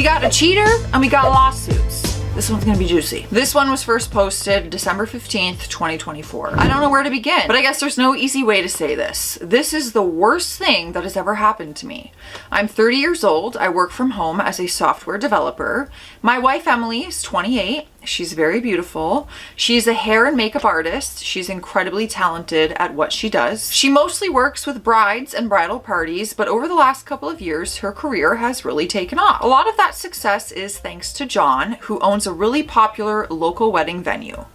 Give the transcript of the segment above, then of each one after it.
We got a cheater and we got lawsuits. This one's gonna be juicy. This one was first posted December 15th, 2024. I don't know where to begin, but I guess there's no easy way to say this. This is the worst thing that has ever happened to me. I'm 30 years old. I work from home as a software developer. My wife, Emily, is 28. She's very beautiful. She's a hair and makeup artist. She's incredibly talented at what she does. She mostly works with brides and bridal parties, but over the last couple of years, her career has really taken off. A lot of that success is thanks to John, who owns a really popular local wedding venue.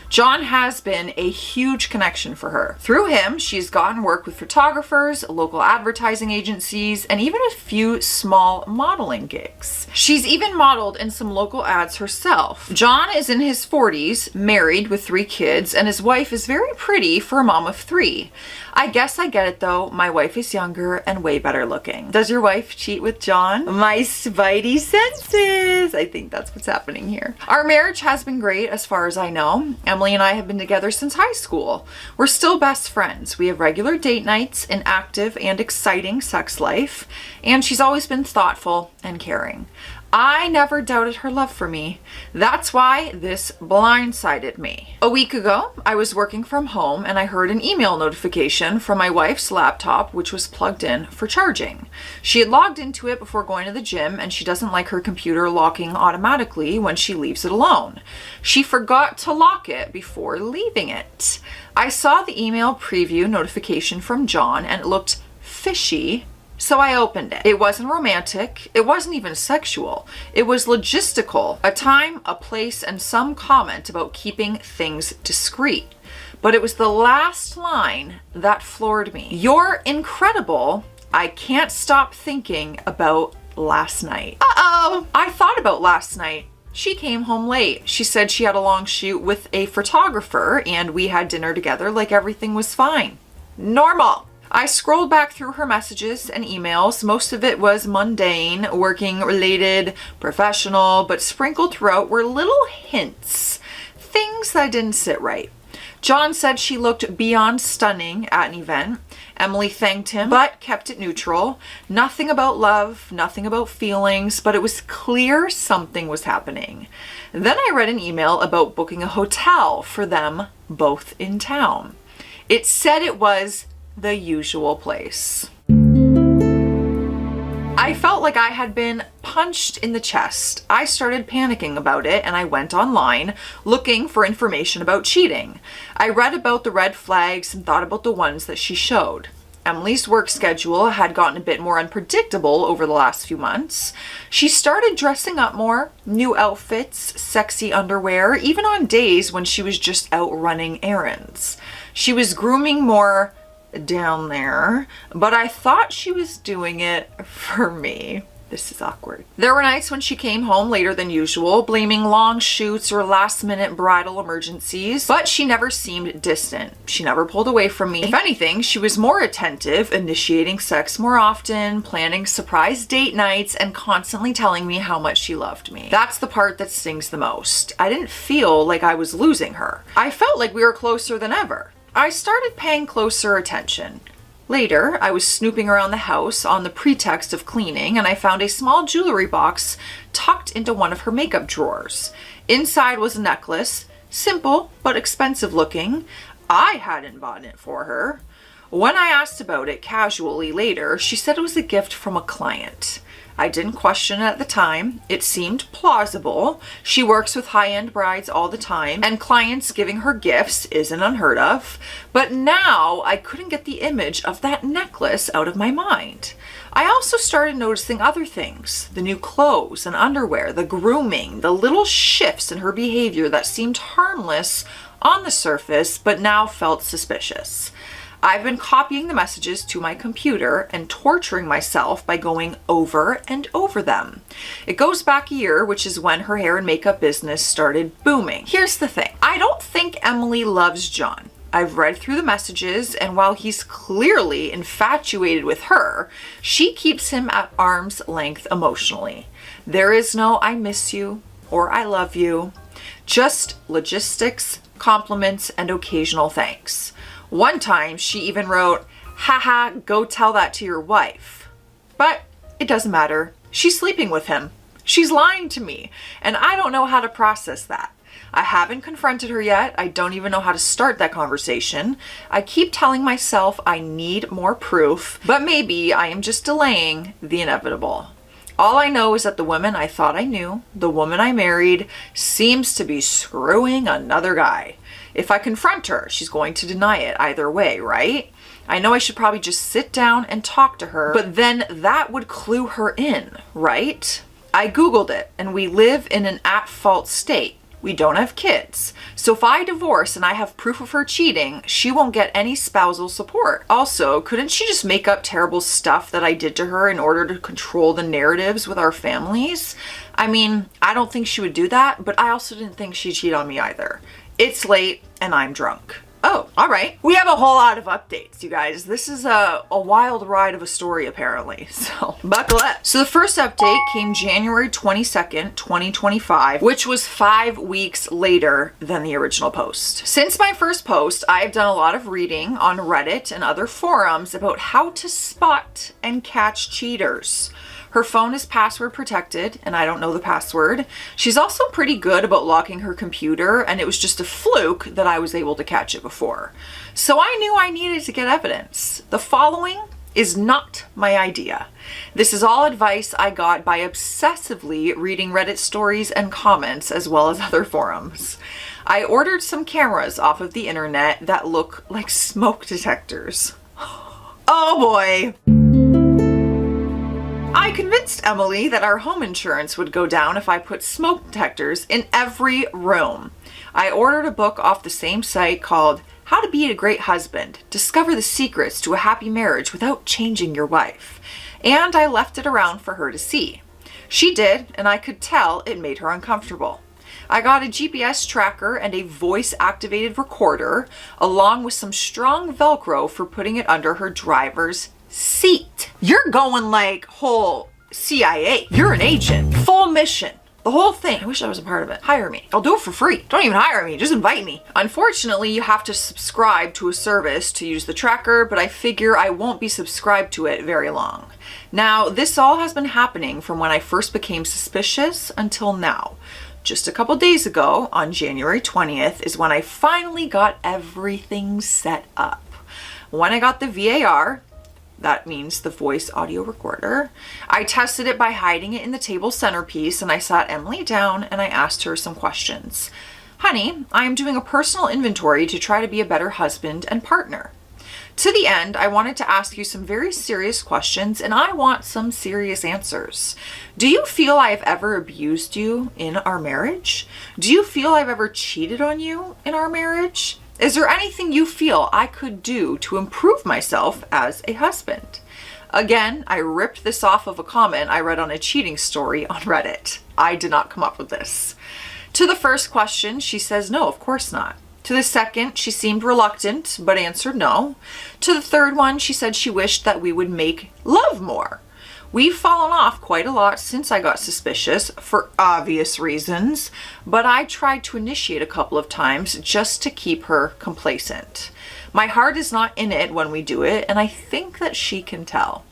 John has been a huge connection for her. Through him, she's gotten work with photographers, local advertising agencies, and even a few small modeling gigs. She's even modeled in some local ads herself. John is in his 40s, married with 3 kids, and his wife is very pretty for a mom of 3. I guess I get it though, my wife is younger and way better looking. Does your wife cheat with John? My spidey senses! I think that's what's happening here. Our marriage has been great as far as I know. Emily and I have been together since high school. We're still best friends. We have regular date nights, an active and exciting sex life, and she's always been thoughtful and caring. I never doubted her love for me. That's why this blindsided me. A week ago, I was working from home and I heard an email notification from my wife's laptop, which was plugged in for charging. She had logged into it before going to the gym and she doesn't like her computer locking automatically when she leaves it alone. She forgot to lock it before leaving it. I saw the email preview notification from John and it looked fishy. So I opened it. It wasn't romantic. It wasn't even sexual. It was logistical. A time, a place, and some comment about keeping things discreet. But it was the last line that floored me. You're incredible. I can't stop thinking about last night. Uh-oh. I thought about last night. She came home late. She said she had a long shoot with a photographer and we had dinner together like everything was fine. Normal. I scrolled back through her messages and emails. Most of it was mundane, working related, professional, but sprinkled throughout were little hints, things that didn't sit right. John said she looked beyond stunning at an event. Emily thanked him, but kept it neutral. Nothing about love, nothing about feelings, but it was clear something was happening. Then I read an email about booking a hotel for them both in town. It said it was the usual place. I felt like I had been punched in the chest. I started panicking about it and I went online looking for information about cheating. I read about the red flags and thought about the ones that she showed. Emily's work schedule had gotten a bit more unpredictable over the last few months. She started dressing up more, new outfits, sexy underwear, even on days when she was just out running errands. She was grooming more down there, but I thought she was doing it for me. This is awkward. There were nights when she came home later than usual, blaming long shoots or last-minute bridal emergencies, but she never seemed distant. She never pulled away from me. If anything, she was more attentive, initiating sex more often, planning surprise date nights, and constantly telling me how much she loved me. That's the part that stings the most. I didn't feel like I was losing her. I felt like we were closer than ever. I started paying closer attention. Later, I was snooping around the house on the pretext of cleaning and I found a small jewelry box tucked into one of her makeup drawers. Inside was a necklace, simple but expensive looking. I hadn't bought it for her. When I asked about it casually later, she said it was a gift from a client. I didn't question it at the time. It seemed plausible. She works with high-end brides all the time, and clients giving her gifts isn't unheard of. But now I couldn't get the image of that necklace out of my mind. I also started noticing other things. The new clothes and underwear, the grooming, the little shifts in her behavior that seemed harmless on the surface, but now felt suspicious. I've been copying the messages to my computer and torturing myself by going over and over them. It goes back a year, which is when her hair and makeup business started booming. Here's the thing. I don't think Emily loves John. I've read through the messages, and while he's clearly infatuated with her, she keeps him at arm's length emotionally. There is no "I miss you" or "I love you." Just logistics, compliments, and occasional thanks. One time she even wrote, "Haha, go tell that to your wife." But it doesn't matter. She's sleeping with him. She's lying to me, and I don't know how to process that. I haven't confronted her yet. I don't even know how to start that conversation. I keep telling myself I need more proof, but maybe I am just delaying the inevitable. All I know is that the woman I thought I knew, the woman I married, seems to be screwing another guy. If I confront her, she's going to deny it either way, right? I know I should probably just sit down and talk to her, but then that would clue her in, right? I Googled it, and we live in an at-fault state. We don't have kids. So if I divorce and I have proof of her cheating, she won't get any spousal support. Also, couldn't she just make up terrible stuff that I did to her in order to control the narratives with our families? I mean, I don't think she would do that, but I also didn't think she'd cheat on me either. It's late and I'm drunk. Oh, all right. We have a whole lot of updates, you guys. This is a wild ride of a story, apparently, so buckle up. So the first update came January 22nd, 2025, which was 5 weeks later than the original post. Since my first post, I've done a lot of reading on Reddit and other forums about how to spot and catch cheaters. Her phone is password protected, and I don't know the password. She's also pretty good about locking her computer, and it was just a fluke that I was able to catch it before. So I knew I needed to get evidence. The following is not my idea. This is all advice I got by obsessively reading Reddit stories and comments, as well as other forums. I ordered some cameras off of the internet that look like smoke detectors. Oh boy. I convinced Emily that our home insurance would go down if I put smoke detectors in every room. I ordered a book off the same site called How to Be a Great Husband, Discover the Secrets to a Happy Marriage Without Changing Your Wife. And I left it around for her to see. She did, and I could tell it made her uncomfortable. I got a GPS tracker and a voice-activated recorder, along with some strong Velcro for putting it under her driver's seat. You're going like whole CIA. You're an agent. Full mission. The whole thing. I wish I was a part of it. Hire me. I'll do it for free. Don't even hire me. Just invite me. Unfortunately, you have to subscribe to a service to use the tracker, but I figure I won't be subscribed to it very long. Now, this all has been happening from when I first became suspicious until now. Just a couple days ago, on January 20th, is when I finally got everything set up. When I got the VAR, that means the voice audio recorder, I tested it by hiding it in the table centerpiece, and I sat Emily down and I asked her some questions. Honey, I am doing a personal inventory to try to be a better husband and partner. To the end, I wanted to ask you some very serious questions, and I want some serious answers. Do you feel I have ever abused you in our marriage? Do you feel I've ever cheated on you in our marriage? Is there anything you feel I could do to improve myself as a husband? Again, I ripped this off of a comment I read on a cheating story on Reddit. I did not come up with this. To the first question, she says no, of course not. To the second, she seemed reluctant, but answered no. To the third one, she said she wished that we would make love more. We've fallen off quite a lot since I got suspicious, for obvious reasons, but I tried to initiate a couple of times just to keep her complacent. My heart is not in it when we do it, and I think that she can tell.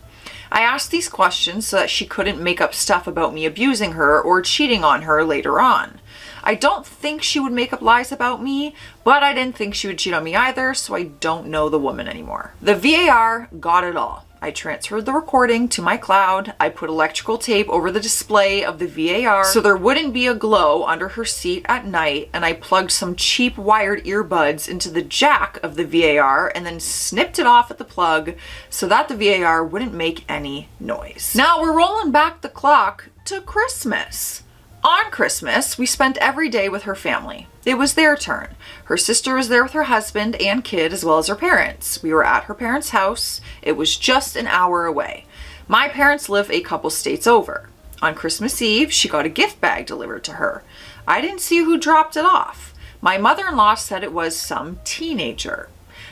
I asked these questions so that she couldn't make up stuff about me abusing her or cheating on her later on. I don't think she would make up lies about me, but I didn't think she would cheat on me either, so I don't know the woman anymore. The VAR got it all. I transferred the recording to my cloud. I put electrical tape over the display of the VAR so there wouldn't be a glow under her seat at night, and I plugged some cheap wired earbuds into the jack of the VAR and then snipped it off at the plug so that the VAR wouldn't make any noise. Now we're rolling back the clock to Christmas. On Christmas, we spent every day with her family. It was their turn. Her sister was there with her husband and kid, as well as her parents. We were at her parents' house. It was just an hour away. My parents live a couple states over. On Christmas Eve, she got a gift bag delivered to her. I didn't see who dropped it off. My mother-in-law said it was some teenager.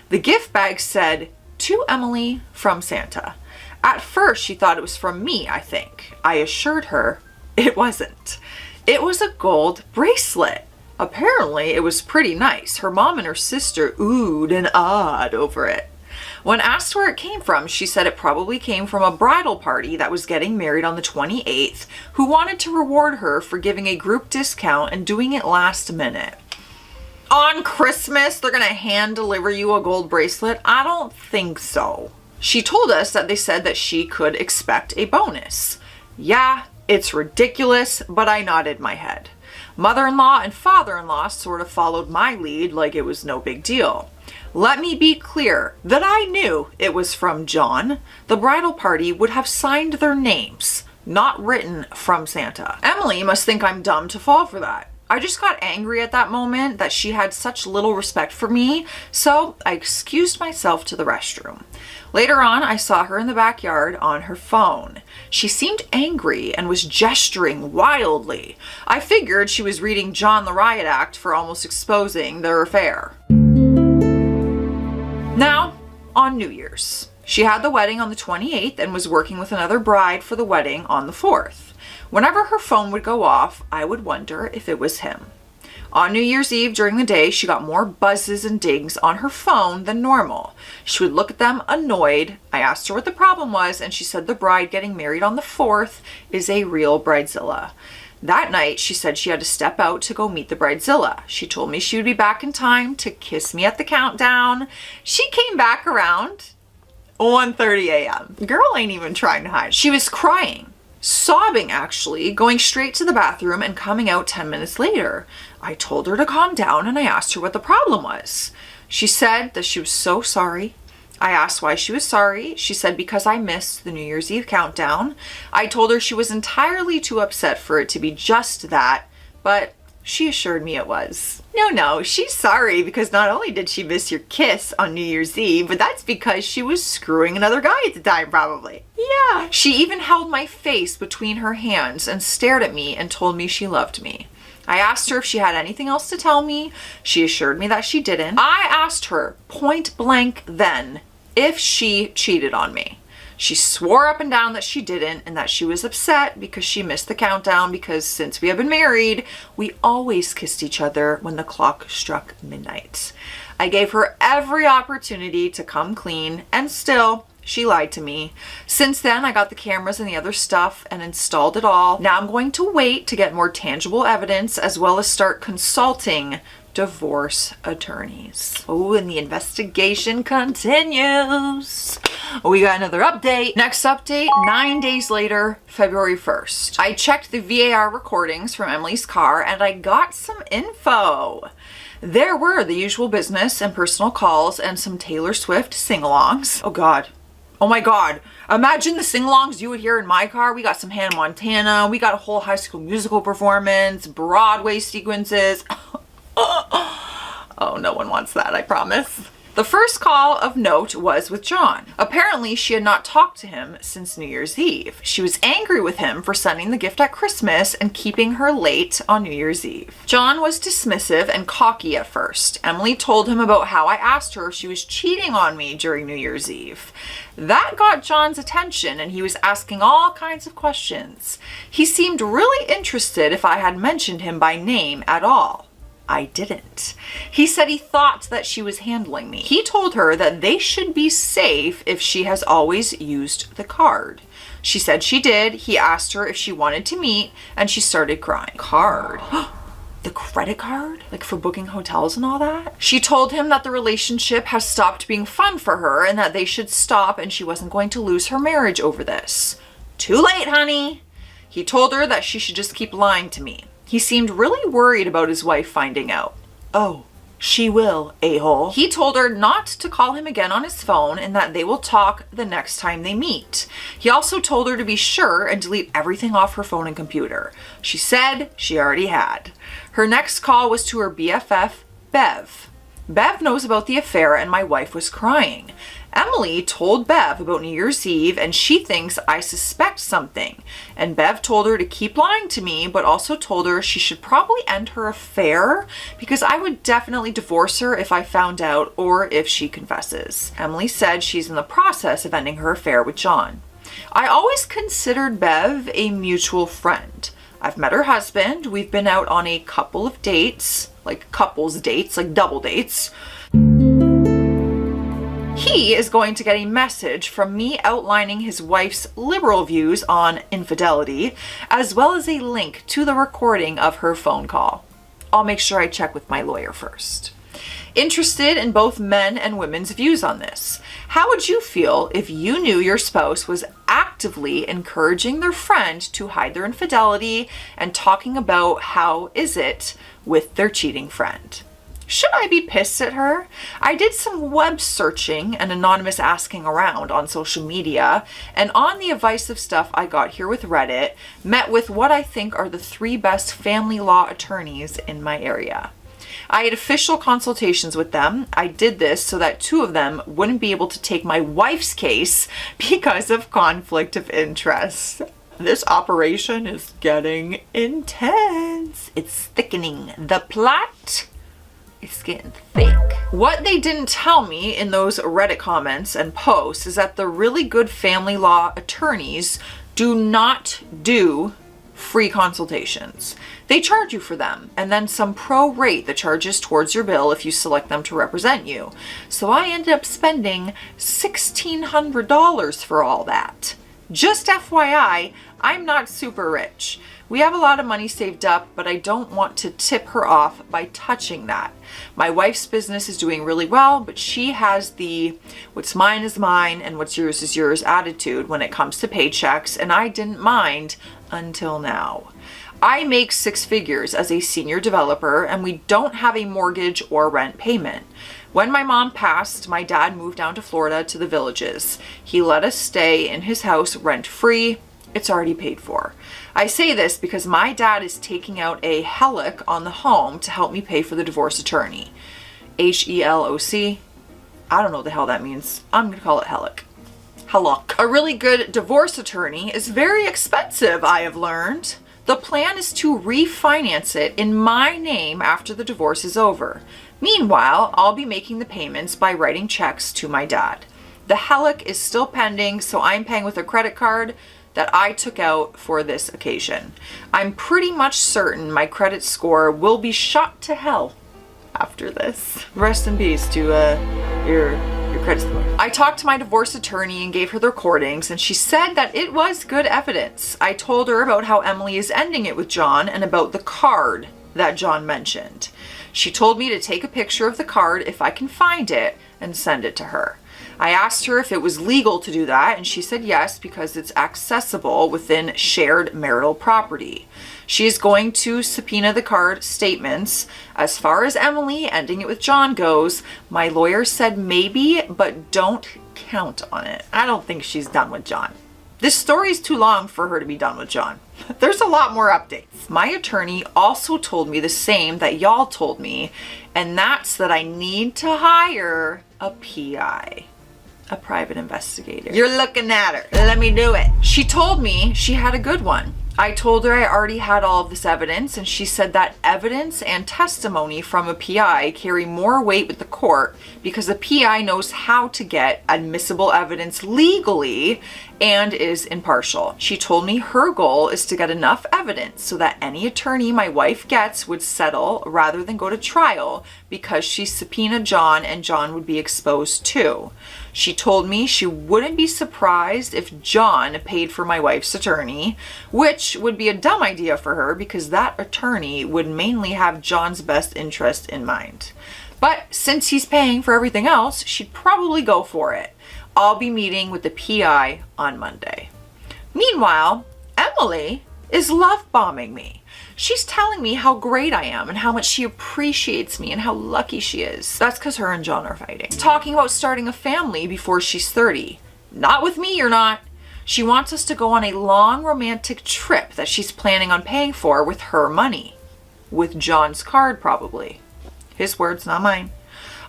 The gift bag said, "To Emily from Santa." At first, she thought it was from me, I think. I assured her it wasn't. It was a gold bracelet. Apparently, it was pretty nice. Her mom and her sister oohed and awed over it. When asked where it came from, she said it probably came from a bridal party that was getting married on the 28th, who wanted to reward her for giving a group discount and doing it last minute. On Christmas, they're gonna hand deliver you a gold bracelet? I don't think so. She told us that they said that she could expect a bonus. Yeah, it's ridiculous, but I nodded my head. Mother-in-law and father-in-law sort of followed my lead like it was no big deal. Let me be clear that I knew it was from John. The bridal party would have signed their names, not written from Santa. Emily must think I'm dumb to fall for that. I just got angry at that moment that she had such little respect for me, so I excused myself to the restroom. Later on, I saw her in the backyard on her phone. She seemed angry and was gesturing wildly. I figured she was reading John the Riot Act for almost exposing their affair. Now, on New Year's. She had the wedding on the 28th and was working with another bride for the wedding on the 4th. Whenever her phone would go off, I would wonder if it was him. On New Year's Eve during the day, she got more buzzes and dings on her phone than normal. She would look at them annoyed. I asked her what the problem was, and she said the bride getting married on the 4th is a real bridezilla. That night, she said she had to step out to go meet the bridezilla. She told me she would be back in time to kiss me at the countdown. She came back around 1:30 a.m. Girl ain't even trying to hide. She was crying. Sobbing, actually, going straight to the bathroom and coming out 10 minutes later. I told her to calm down and I asked her what the problem was. She said that she was so sorry. I asked why she was sorry. She said because I missed the New Year's Eve countdown. I told her she was entirely too upset for it to be just that, but she assured me it was. No, she's sorry because not only did she miss your kiss on New Year's Eve, but that's because she was screwing another guy at the time, probably. Yeah. She even held my face between her hands and stared at me and told me she loved me. I asked her if she had anything else to tell me. She assured me that she didn't. I asked her point blank then if she cheated on me. She swore up and down that she didn't and that she was upset because she missed the countdown because since we have been married, we always kissed each other when the clock struck midnight. I gave her every opportunity to come clean and still she lied to me. Since then, I got the cameras and the other stuff and installed it all. Now I'm going to wait to get more tangible evidence as well as start consulting divorce attorneys. Oh, and the investigation continues. We got another update. Next update, 9 days later, February 1st. I checked the VAR recordings from Emily's car and I got some info. There were the usual business and personal calls and some Taylor Swift sing-alongs. Oh God. Oh my God. Imagine the sing-alongs you would hear in my car. We got some Hannah Montana. We got a whole High School Musical performance, Broadway sequences. Oh, no one wants that, I promise. The first call of note was with John. Apparently, she had not talked to him since New Year's Eve. She was angry with him for sending the gift at Christmas and keeping her late on New Year's Eve. John was dismissive and cocky at first. Emily told him about how I asked her if she was cheating on me during New Year's Eve. That got John's attention and he was asking all kinds of questions. He seemed really interested if I had mentioned him by name at all. I didn't. He said he thought that she was handling me. He told her that they should be safe if she has always used the card. She said she did. He asked her if she wanted to meet and she started crying. Card? The credit card? Like for booking hotels and all that? She told him that the relationship has stopped being fun for her and that they should stop and she wasn't going to lose her marriage over this. Too late, honey. He told her that she should just keep lying to me. He seemed really worried about his wife finding out. Oh, she will, a-hole. He told her not to call him again on his phone and that they will talk the next time they meet. He also told her to be sure and delete everything off her phone and computer. She said she already had. Her next call was to her BFF, Bev. Bev knows about the affair and my wife was crying. Emily told Bev about New Year's Eve and she thinks I suspect something. And Bev told her to keep lying to me, but also told her she should probably end her affair because I would definitely divorce her if I found out or if she confesses. Emily said she's in the process of ending her affair with John. I always considered Bev a mutual friend. I've met her husband. We've been out on a couple of dates, like couples dates, like double dates. He He is going to get a message from me outlining his wife's liberal views on infidelity, as well as a link to the recording of her phone call. I'll make sure I check with my lawyer first. Interested in both men and women's views on this. How would you feel if you knew your spouse was actively encouraging their friend to hide their infidelity and talking about how is it with their cheating friend? Should I be pissed at her? I did some web searching and anonymous asking around on social media, and on the advice of stuff I got here with Reddit, met with what I think are the 3 best family law attorneys in my area. I had official consultations with them. I did this so that 2 of them wouldn't be able to take my wife's case because of conflict of interest. This operation is getting intense. It's thickening. The plot is getting thick. What they didn't tell me in those Reddit comments and posts is that the really good family law attorneys do not do free consultations. They charge you for them, and then some pro-rate the charges towards your bill if you select them to represent you. So I ended up spending $1,600 for all that. Just FYI, I'm not super rich. We have a lot of money saved up, but I don't want to tip her off by touching that. My wife's business is doing really well, but she has the what's mine is mine and what's yours is yours attitude when it comes to paychecks, and I didn't mind until now. I make 6 figures as a senior developer, and we don't have a mortgage or rent payment. When my mom passed, my dad moved down to Florida to the Villages. He let us stay in his house rent-free. It's already paid for. I say this because my dad is taking out a HELOC on the home to help me pay for the divorce attorney. HELOC? I don't know what the hell that means. I'm going to call it HELOC. HELOC. A really good divorce attorney is very expensive, I have learned. The plan is to refinance it in my name after the divorce is over. Meanwhile, I'll be making the payments by writing checks to my dad. The HELOC is still pending, so I'm paying with a credit card that I took out for this occasion. I'm pretty much certain my credit score will be shot to hell after this. Rest in peace to your credit score. I talked to my divorce attorney and gave her the recordings, and she said that it was good evidence. I told her about how Emily is ending it with John and about the card that John mentioned. She told me to take a picture of the card if I can find it and send it to her. I asked her if it was legal to do that, and she said yes, because it's accessible within shared marital property. She is going to subpoena the card statements. As far as Emily ending it with John goes, my lawyer said maybe, but don't count on it. I don't think she's done with John. This story is too long for her to be done with John. There's a lot more updates. My attorney also told me the same that y'all told me, and that's that I need to hire a PI. A private investigator. You're looking at her. Let me do it. She told me she had a good one. I told her I already had all of this evidence, and she said that evidence and testimony from a PI carry more weight with the court because a PI knows how to get admissible evidence legally and is impartial. She told me her goal is to get enough evidence so that any attorney my wife gets would settle rather than go to trial because she subpoenaed John and John would be exposed too. She told me she wouldn't be surprised if John paid for my wife's attorney, which would be a dumb idea for her because that attorney would mainly have John's best interest in mind. But since he's paying for everything else, she'd probably go for it. I'll be meeting with the PI on Monday. Meanwhile, Emily is love bombing me. She's telling me how great I am and how much she appreciates me and how lucky she is. That's because her and John are fighting. Talking about starting a family before she's 30. Not with me, you're not. She wants us to go on a long romantic trip that she's planning on paying for with her money. With John's card, probably. His words, not mine.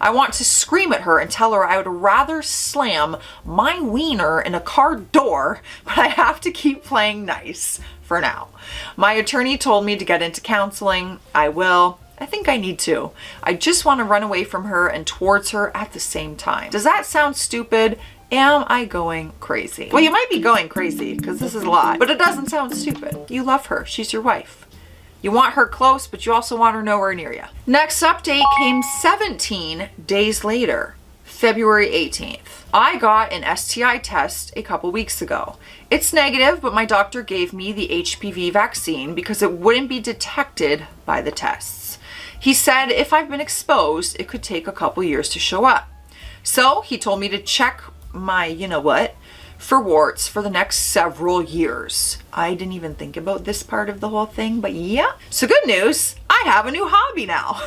I want to scream at her and tell her I would rather slam my wiener in a car door, but I have to keep playing nice for now. My attorney told me to get into counseling. I will. I think I need to. I just want to run away from her and towards her at the same time. Does that sound stupid? Am I going crazy? Well, you might be going crazy because this is a lot, but it doesn't sound stupid. You love her. She's your wife. You want her close, but you also want her nowhere near you. Next update came 17 days later. February 18th. I got an STI test a couple weeks ago. It's negative, but my doctor gave me the HPV vaccine because it wouldn't be detected by the tests. He said if I've been exposed, it could take a couple years to show up. So he told me to check my you-know-what for warts for the next several years. I didn't even think about this part of the whole thing, but yeah. So good news, I have a new hobby now.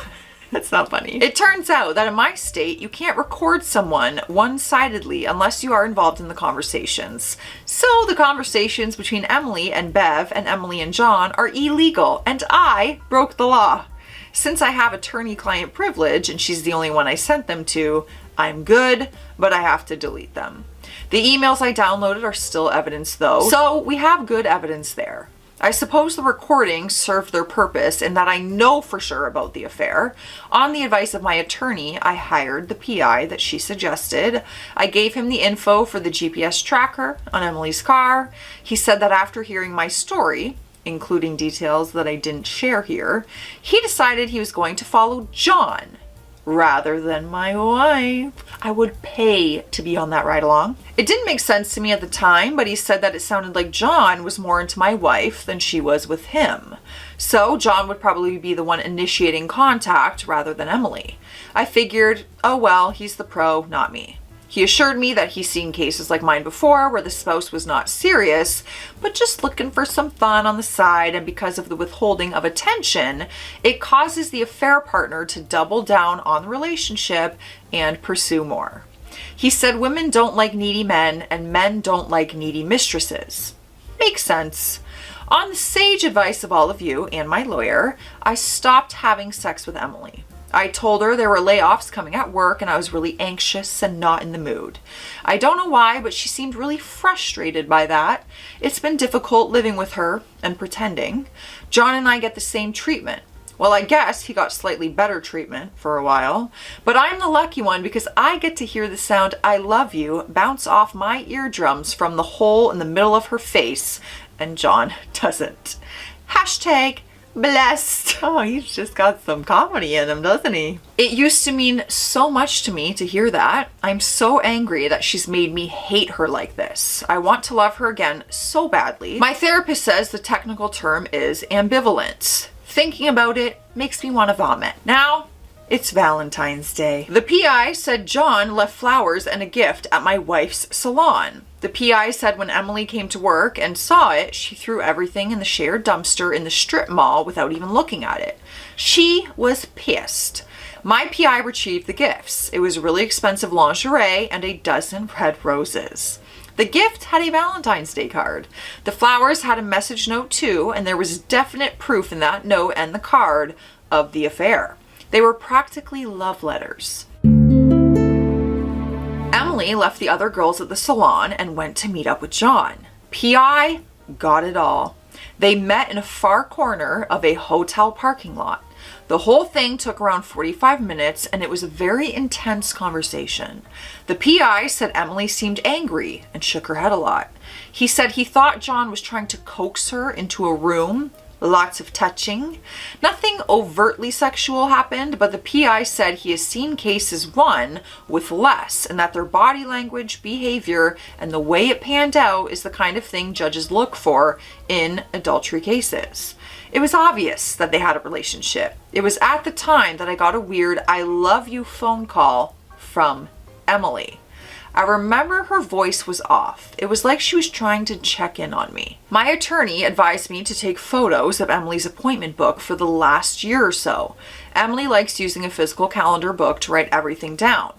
That's not funny. It turns out that in my state, you can't record someone one-sidedly unless you are involved in the conversations. So the conversations between Emily and Bev and Emily and John are illegal, and I broke the law. Since I have attorney-client privilege and she's the only one I sent them to, I'm good, but I have to delete them. The emails I downloaded are still evidence though, so we have good evidence there. I suppose the recordings served their purpose in that I know for sure about the affair. On the advice of my attorney, I hired the PI that she suggested. I gave him the info for the GPS tracker on Emily's car. He said that after hearing my story, including details that I didn't share here, he decided he was going to follow John rather than my wife. I would pay to be on that ride along. It didn't make sense to me at the time, but he said that it sounded like John was more into my wife than she was with him. So John would probably be the one initiating contact rather than Emily. I figured, oh well, he's the pro, not me. He assured me that he's seen cases like mine before where the spouse was not serious, but just looking for some fun on the side, and because of the withholding of attention, it causes the affair partner to double down on the relationship and pursue more. He said women don't like needy men and men don't like needy mistresses. Makes sense. On the sage advice of all of you and my lawyer, I stopped having sex with Emily. I told her there were layoffs coming at work and I was really anxious and not in the mood. I don't know why, but she seemed really frustrated by that. It's been difficult living with her and pretending. John and I get the same treatment. Well, I guess he got slightly better treatment for a while, but I'm the lucky one because I get to hear the sound "I love you" bounce off my eardrums from the hole in the middle of her face, and John doesn't. Hashtag blessed. Oh, he's just got some comedy in him, doesn't he? It used to mean so much to me to hear that. I'm so angry that she's made me hate her like this. I want to love her again so badly. My therapist says the technical term is ambivalence. Thinking about it makes me want to vomit. Now, it's Valentine's Day. The PI said John left flowers and a gift at my wife's salon. The PI said when Emily came to work and saw it, she threw everything in the shared dumpster in the strip mall without even looking at it. She was pissed. My PI retrieved the gifts. It was really expensive lingerie and a dozen red roses. The gift had a Valentine's Day card. The flowers had a message note too, and there was definite proof in that note and the card of the affair. They were practically love letters. Emily left the other girls at the salon and went to meet up with John. PI got it all. They met in a far corner of a hotel parking lot. The whole thing took around 45 minutes and it was a very intense conversation. The PI said Emily seemed angry and shook her head a lot. He said he thought John was trying to coax her into a room. Lots of touching. Nothing overtly sexual happened, but the PI said he has seen cases with less, and that their body language, behavior, and the way it panned out is the kind of thing judges look for in adultery cases. It was obvious that they had a relationship. It was at the time that I got a weird "I love you" phone call from Emily. I remember her voice was off. It was like she was trying to check in on me. My attorney advised me to take photos of Emily's appointment book for the last year or so. Emily likes using a physical calendar book to write everything down.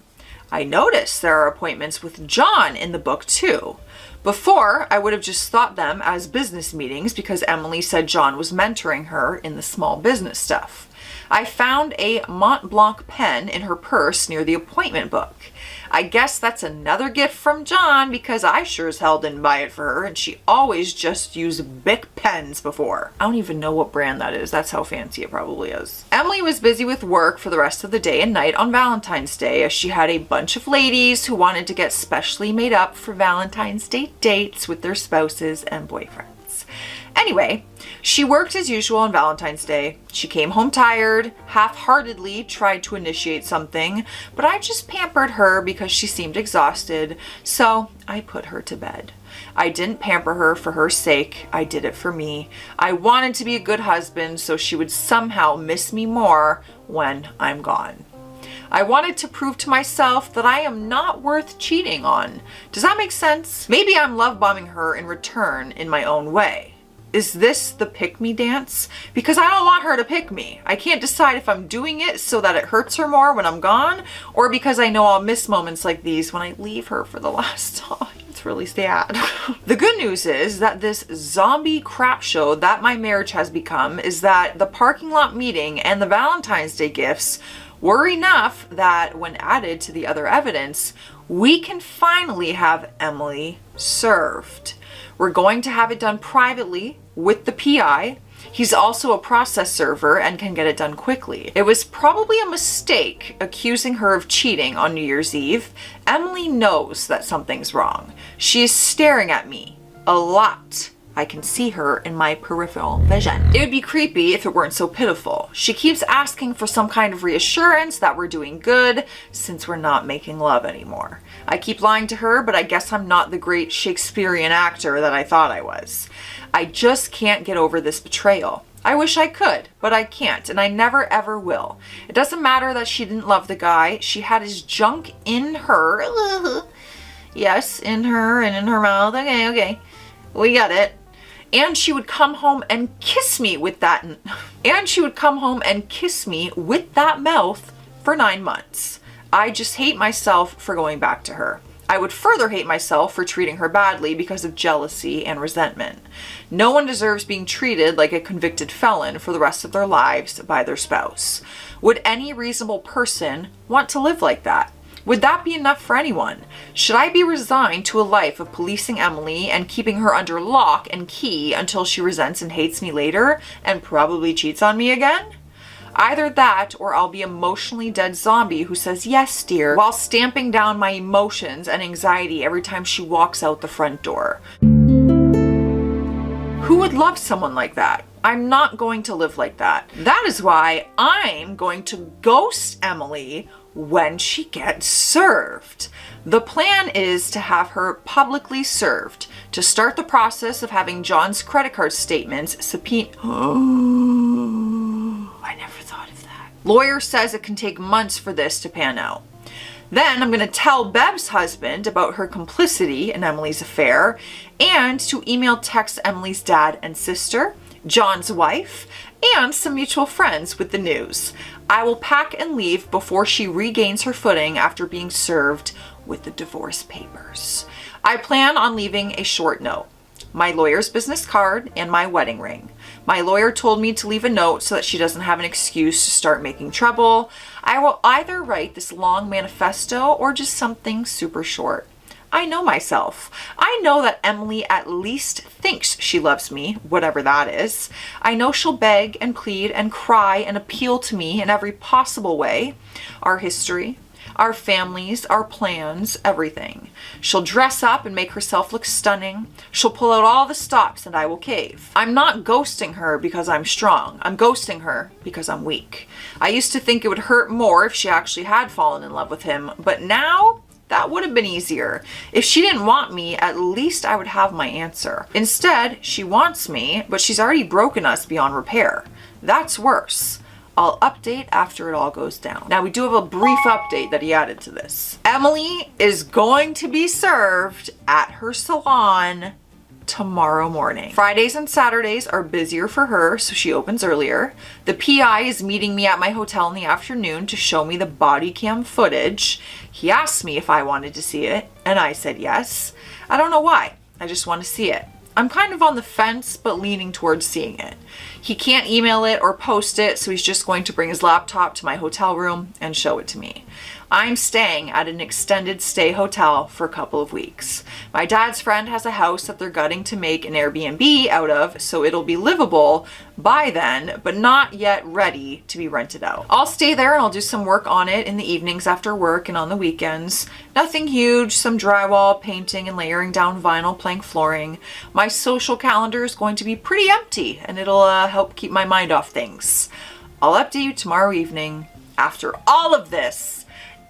I noticed there are appointments with John in the book too. Before, I would have just thought them as business meetings because Emily said John was mentoring her in the small business stuff. I found a Mont Blanc pen in her purse near the appointment book. I guess that's another gift from John because I sure as hell didn't buy it for her and she always just used Bic pens before. I don't even know what brand that is. That's how fancy it probably is. Emily was busy with work for the rest of the day and night on Valentine's Day as she had a bunch of ladies who wanted to get specially made up for Valentine's Day dates with their spouses and boyfriends. Anyway, she worked as usual on Valentine's Day. She came home tired, half-heartedly tried to initiate something, but I just pampered her because she seemed exhausted, so I put her to bed. I didn't pamper her for her sake, I did it for me. I wanted to be a good husband so she would somehow miss me more when I'm gone. I wanted to prove to myself that I am not worth cheating on. Does that make sense? Maybe I'm love bombing her in return in my own way. Is this the pick me dance? Because I don't want her to pick me. I can't decide if I'm doing it so that it hurts her more when I'm gone, or because I know I'll miss moments like these when I leave her for the last time. It's really sad. The good news is that this zombie crap show that my marriage has become is that the parking lot meeting and the Valentine's Day gifts were enough that when added to the other evidence, we can finally have Emily served. We're going to have it done privately with the PI. He's also a process server and can get it done quickly. It was probably a mistake accusing her of cheating on New Year's Eve. Emily knows that something's wrong. She is staring at me a lot. I can see her in my peripheral vision. It would be creepy if it weren't so pitiful. She keeps asking for some kind of reassurance that we're doing good since we're not making love anymore. I keep lying to her, but I guess I'm not the great Shakespearean actor that I thought I was. I just can't get over this betrayal. I wish I could, but I can't, and I never ever will. It doesn't matter that she didn't love the guy. She had his junk in her. Yes, in her and in her mouth. Okay. We got it. And she would come home and kiss me with that. And she would come home and kiss me with that mouth for 9 months. I just hate myself for going back to her. I would further hate myself for treating her badly because of jealousy and resentment. No one deserves being treated like a convicted felon for the rest of their lives by their spouse. Would any reasonable person want to live like that? Would that be enough for anyone? Should I be resigned to a life of policing Emily and keeping her under lock and key until she resents and hates me later and probably cheats on me again? Either that or I'll be emotionally dead zombie who says yes, dear, while stamping down my emotions and anxiety every time she walks out the front door. Who would love someone like that? I'm not going to live like that. That is why I'm going to ghost Emily when she gets served. The plan is to have her publicly served, to start the process of having John's credit card statements subpoenaed. I never thought of that. Lawyer says it can take months for this to pan out. Then I'm going to tell Bev's husband about her complicity in Emily's affair and to email text Emily's dad and sister, John's wife, and some mutual friends with the news. I will pack and leave before she regains her footing after being served with the divorce papers. I plan on leaving a short note, my lawyer's business card, and my wedding ring. My lawyer told me to leave a note so that she doesn't have an excuse to start making trouble. I will either write this long manifesto or just something super short. I know myself. I know that Emily at least thinks she loves me, whatever that is. I know she'll beg and plead and cry and appeal to me in every possible way. Our history, our families, our plans, everything. She'll dress up and make herself look stunning. She'll pull out all the stops and I will cave. I'm not ghosting her because I'm strong. I'm ghosting her because I'm weak. I used to think it would hurt more if she actually had fallen in love with him, but now that would have been easier. If she didn't want me, at least I would have my answer. Instead, she wants me, but she's already broken us beyond repair. That's worse. I'll update after it all goes down. Now we do have a brief update that he added to this. Emily is going to be served at her salon tomorrow morning. Fridays and Saturdays are busier for her, so she opens earlier. The PI is meeting me at my hotel in the afternoon to show me the body cam footage. He asked me if I wanted to see it, and I said yes. I don't know why. I just want to see it. I'm kind of on the fence, but leaning towards seeing it. He can't email it or post it, so he's just going to bring his laptop to my hotel room and show it to me. I'm staying at an extended stay hotel for a couple of weeks. My dad's friend has a house that they're gutting to make an Airbnb out of, so it'll be livable by then, but not yet ready to be rented out. I'll stay there and I'll do some work on it in the evenings after work and on the weekends. Nothing huge, some drywall, painting, and layering down vinyl plank flooring. My social calendar is going to be pretty empty, and it'll help keep my mind off things. I'll update you tomorrow evening after all of this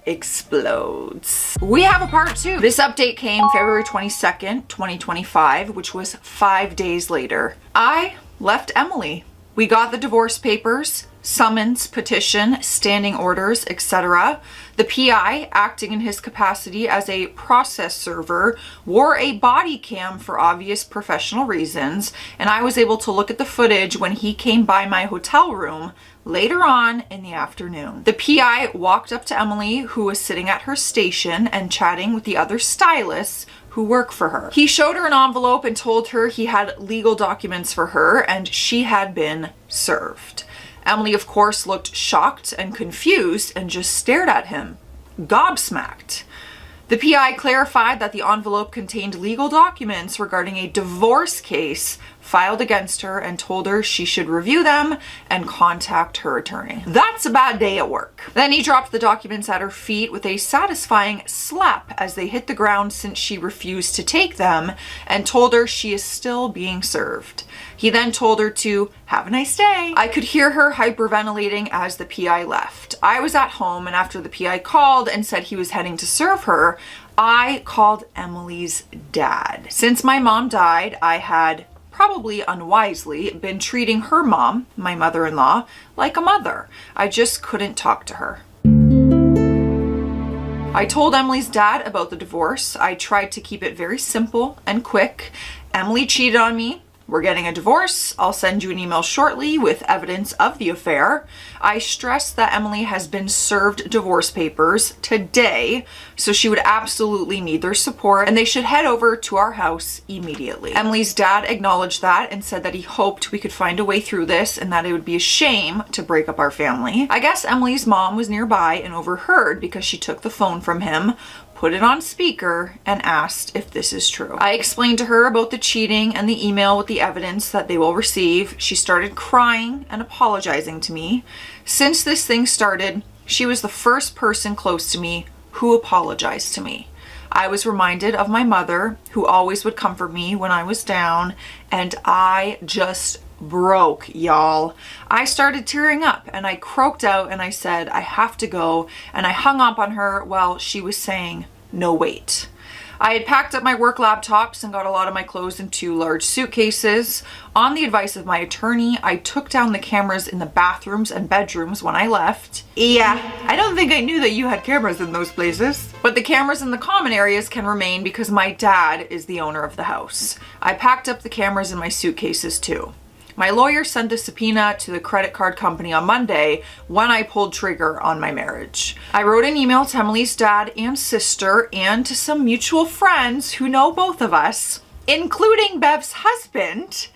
explodes. We have a part 2. This update came February 22nd, 2025, which was 5 days later. I left Emily. We got the divorce papers, summons, petition, standing orders, etc. The PI, acting in his capacity as a process server, wore a body cam for obvious professional reasons, and I was able to look at the footage when he came by my hotel room later on in the afternoon. The PI walked up to Emily, who was sitting at her station and chatting with the other stylists who work for her. He showed her an envelope and told her he had legal documents for her and she had been served. Emily, of course, looked shocked and confused and just stared at him, gobsmacked. The PI clarified that the envelope contained legal documents regarding a divorce case filed against her and told her she should review them and contact her attorney. That's a bad day at work. Then he dropped the documents at her feet with a satisfying slap as they hit the ground since she refused to take them and told her she is still being served. He then told her to have a nice day. I could hear her hyperventilating as the PI left. I was at home, and after the PI called and said he was heading to serve her, I called Emily's dad. Since my mom died, I had probably unwisely been treating her mom, my mother-in-law, like a mother. I just couldn't talk to her. I told Emily's dad about the divorce. I tried to keep it very simple and quick. Emily cheated on me. We're getting a divorce. I'll send you an email shortly with evidence of the affair. I stressed that Emily has been served divorce papers today, so she would absolutely need their support and they should head over to our house immediately. Emily's dad acknowledged that and said that he hoped we could find a way through this and that it would be a shame to break up our family. I guess Emily's mom was nearby and overheard because she took the phone from him, put it on speaker, and asked if this is true. I explained to her about the cheating and the email with the evidence that they will receive. She started crying and apologizing to me. Since this thing started, she was the first person close to me who apologized to me. I was reminded of my mother, who always would comfort me when I was down, and I just broke, y'all. I started tearing up and I croaked out and I said, I have to go, and I hung up on her while she was saying, no, wait. I had packed up my work laptops and got a lot of my clothes in 2 large suitcases. On the advice of my attorney, I took down the cameras in the bathrooms and bedrooms when I left. Yeah, I don't think I knew that you had cameras in those places. But the cameras in the common areas can remain because my dad is the owner of the house. I packed up the cameras in my suitcases too. My lawyer sent a subpoena to the credit card company on Monday when I pulled trigger on my marriage. I wrote an email to Emily's dad and sister and to some mutual friends who know both of us, including Bev's husband.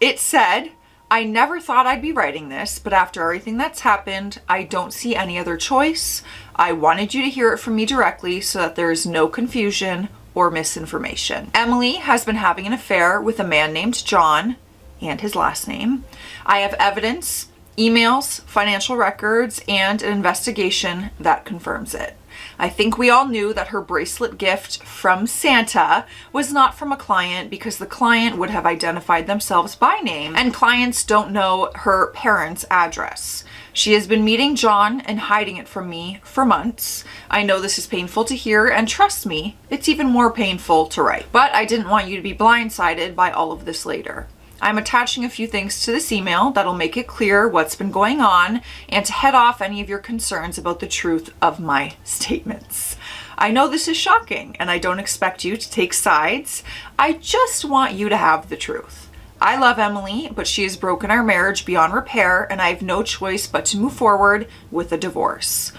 It said, I never thought I'd be writing this, but after everything that's happened, I don't see any other choice. I wanted you to hear it from me directly so that there is no confusion or misinformation. Emily has been having an affair with a man named John, and his last name. I have evidence, emails, financial records, and an investigation that confirms it. I think we all knew that her bracelet gift from Santa was not from a client because the client would have identified themselves by name, and clients don't know her parents' address. She has been meeting John and hiding it from me for months. I know this is painful to hear, and trust me, it's even more painful to write. But I didn't want you to be blindsided by all of this later. I'm attaching a few things to this email that'll make it clear what's been going on and to head off any of your concerns about the truth of my statements. I know this is shocking and I don't expect you to take sides. I just want you to have the truth. I love Emily, but she has broken our marriage beyond repair and I have no choice but to move forward with a divorce.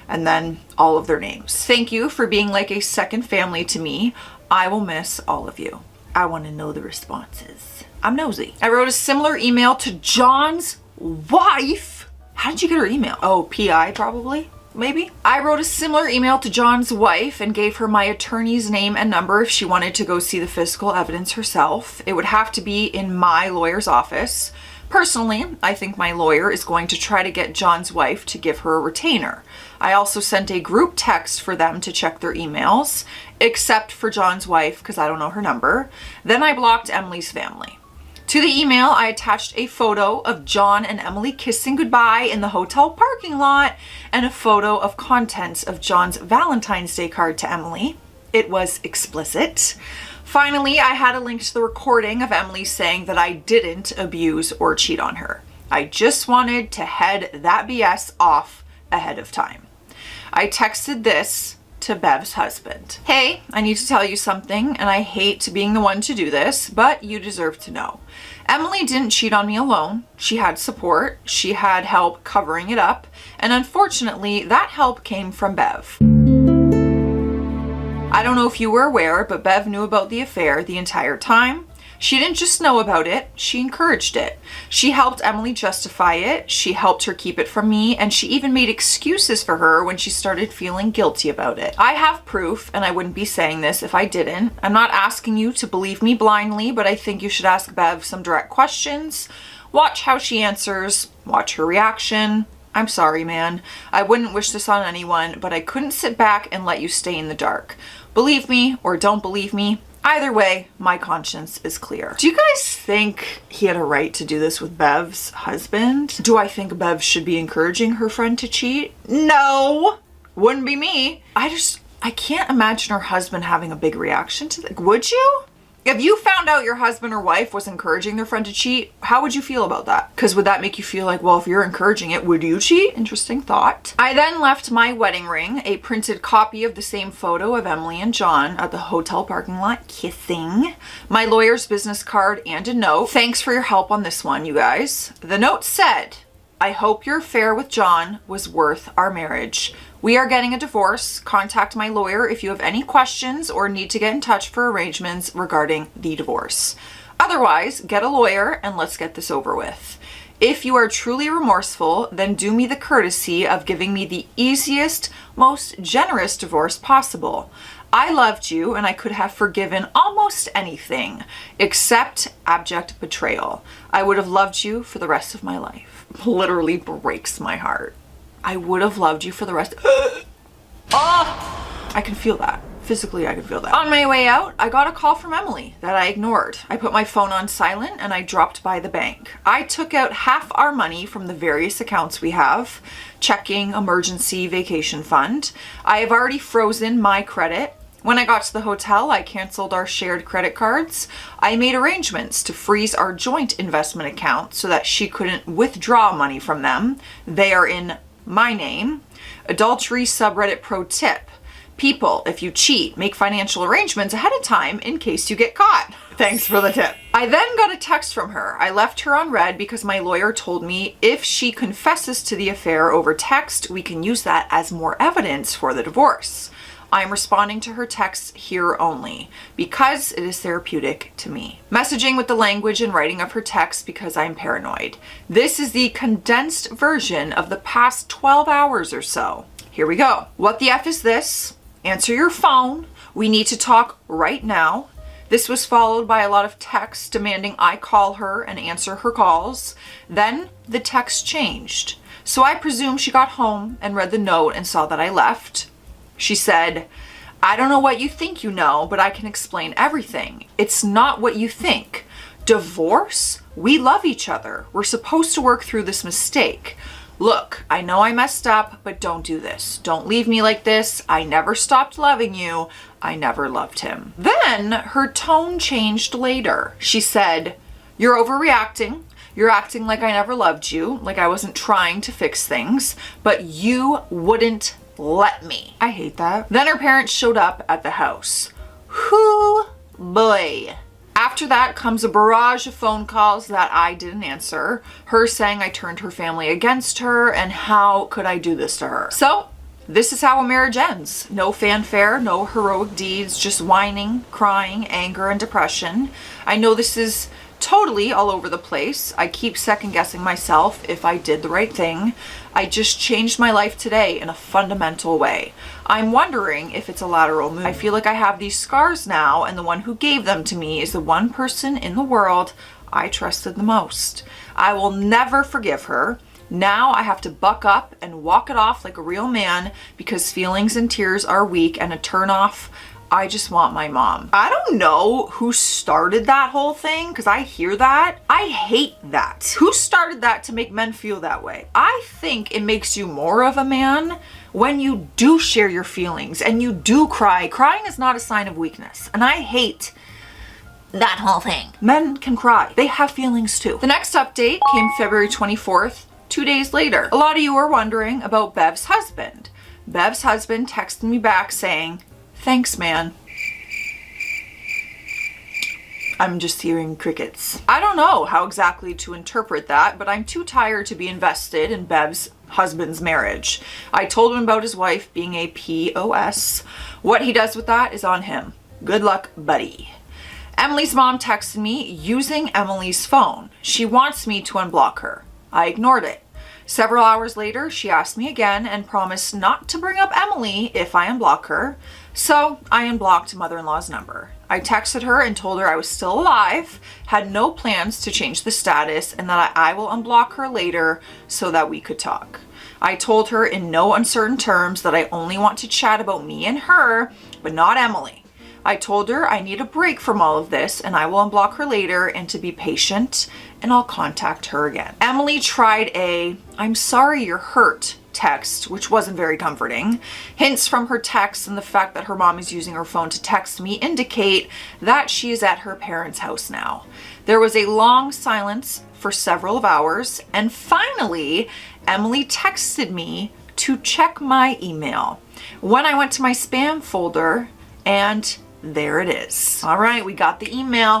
And then all of their names. Thank you for being like a second family to me. I will miss all of you. I want to know the responses. I'm nosy. I wrote a similar email to John's wife. How did you get her email? Oh, PI probably? maybe. I wrote a similar email to John's wife and gave her my attorney's name and number if she wanted to go see the physical evidence herself. It would have to be in my lawyer's office. Personally, I think my lawyer is going to try to get John's wife to give her a retainer. I also sent a group text for them to check their emails, except for John's wife because I don't know her number. Then I blocked Emily's family. To the email, I attached a photo of John and Emily kissing goodbye in the hotel parking lot and a photo of contents of John's Valentine's Day card to Emily. It was explicit. Finally, I had a link to the recording of Emily saying that I didn't abuse or cheat on her. I just wanted to head that BS off ahead of time. I texted this to Bev's husband. Hey, I need to tell you something, and I hate being the one to do this, but you deserve to know. Emily didn't cheat on me alone. She had support, she had help covering it up, and unfortunately, that help came from Bev. I don't know if you were aware, but Bev knew about the affair the entire time. She didn't just know about it, she encouraged it. She helped Emily justify it, she helped her keep it from me, and she even made excuses for her when she started feeling guilty about it. I have proof, and I wouldn't be saying this if I didn't. I'm not asking you to believe me blindly, but I think you should ask Bev some direct questions. Watch how she answers, watch her reaction. I'm sorry, man. I wouldn't wish this on anyone, but I couldn't sit back and let you stay in the dark. Believe me or don't believe me, either way, my conscience is clear. Do you guys think he had a right to do this with Bev's husband? Do I think Bev should be encouraging her friend to cheat? No, wouldn't be me. I can't imagine her husband having a big reaction to that. Would you? If you found out your husband or wife was encouraging their friend to cheat, how would you feel about that? Because would that make you feel like, well, if you're encouraging it, would you cheat? Interesting thought. I then left my wedding ring, a printed copy of the same photo of Emily and John at the hotel parking lot kissing, my lawyer's business card, and a note. Thanks for your help on this one, you guys. The note said, I hope your affair with John was worth our marriage. We are getting a divorce. Contact my lawyer if you have any questions or need to get in touch for arrangements regarding the divorce. Otherwise, get a lawyer and let's get this over with. If you are truly remorseful, then do me the courtesy of giving me the easiest, most generous divorce possible. I loved you and I could have forgiven almost anything except abject betrayal. I would have loved you for the rest of my life. Literally breaks my heart. I would have loved you for the rest. I can feel that. Physically, I can feel that. On my way out, I got a call from Emily that I ignored. I put my phone on silent and I dropped by the bank. I took out half our money from the various accounts we have, checking, emergency, vacation fund. I have already frozen my credit. When I got to the hotel, I canceled our shared credit cards. I made arrangements to freeze our joint investment account so that she couldn't withdraw money from them. They are in my name. Adultery subreddit pro tip. People, if you cheat, make financial arrangements ahead of time in case you get caught. Thanks for the tip. I then got a text from her. I left her on read because my lawyer told me if she confesses to the affair over text, we can use that as more evidence for the divorce. I'm responding to her texts here only because it is therapeutic to me. Messaging with the language and writing of her text because I'm paranoid. This is the condensed version of the past 12 hours or so. Here we go. What the F is this? Answer your phone. We need to talk right now. This was followed by a lot of texts demanding I call her and answer her calls. Then the text changed. So I presume she got home and read the note and saw that I left. She said, I don't know what you think you know, but I can explain everything. It's not what you think. Divorce? We love each other. We're supposed to work through this mistake. Look, I know I messed up, but don't do this. Don't leave me like this. I never stopped loving you. I never loved him. Then her tone changed later. She said, you're overreacting. You're acting like I never loved you, like I wasn't trying to fix things, but you wouldn't let me. I hate that. Then her parents showed up at the house. Whoo boy. After that comes a barrage of phone calls that I didn't answer. Her saying I turned her family against her and how could I do this to her? So this is how a marriage ends. No fanfare, no heroic deeds, just whining, crying, anger, and depression. I know this is totally all over the place. I keep second guessing myself if I did the right thing. I just changed my life today in a fundamental way. I'm wondering if it's a lateral move. I feel like I have these scars now, and the one who gave them to me is the one person in the world I trusted the most. I will never forgive her. Now I have to buck up and walk it off like a real man because feelings and tears are weak and a turn off. I just want my mom. I don't know who started that whole thing because I hear that. I hate that. Who started that to make men feel that way? I think it makes you more of a man when you do share your feelings and you do cry. Crying is not a sign of weakness. And I hate that whole thing. Men can cry. They have feelings too. The next update came February 24th, 2 days later. A lot of you are wondering about Bev's husband. Bev's husband texted me back saying, "Thanks, man." I'm just hearing crickets. I don't know how exactly to interpret that, but I'm too tired to be invested in Bev's husband's marriage. I told him about his wife being a POS. What he does with that is on him. Good luck, buddy. Emily's mom texted me using Emily's phone. She wants me to unblock her. I ignored it. Several hours later, she asked me again and promised not to bring up Emily if I unblock her. So I unblocked mother-in-law's number. I texted her and told her I was still alive, had no plans to change the status, and that I will unblock her later so that we could talk. I told her in no uncertain terms that I only want to chat about me and her, but not Emily. I told her I need a break from all of this and I will unblock her later and to be patient and I'll contact her again. Emily tried a "I'm sorry you're hurt" text, which wasn't very comforting. Hints from her text and the fact that her mom is using her phone to text me indicate that she is at her parents' house now. There was a long silence for several of hours and finally Emily texted me to check my email. When I went to my spam folder and there it is. All right, we got the email.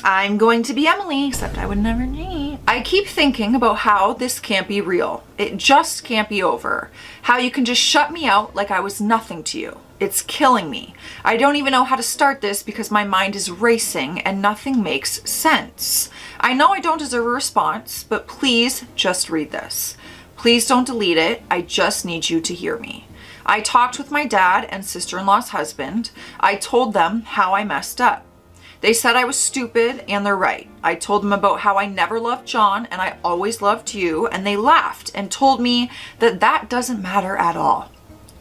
I'm going to be Emily, except I would never cheat. I keep thinking about how this can't be real. It just can't be over. How you can just shut me out like I was nothing to you. It's killing me. I don't even know how to start this because my mind is racing and nothing makes sense. I know I don't deserve a response, but please just read this. Please don't delete it. I just need you to hear me. I talked with my dad and sister-in-law's husband. I told them how I messed up. They said I was stupid, and they're right. I told them about how I never loved John and I always loved you, and they laughed and told me that that doesn't matter at all.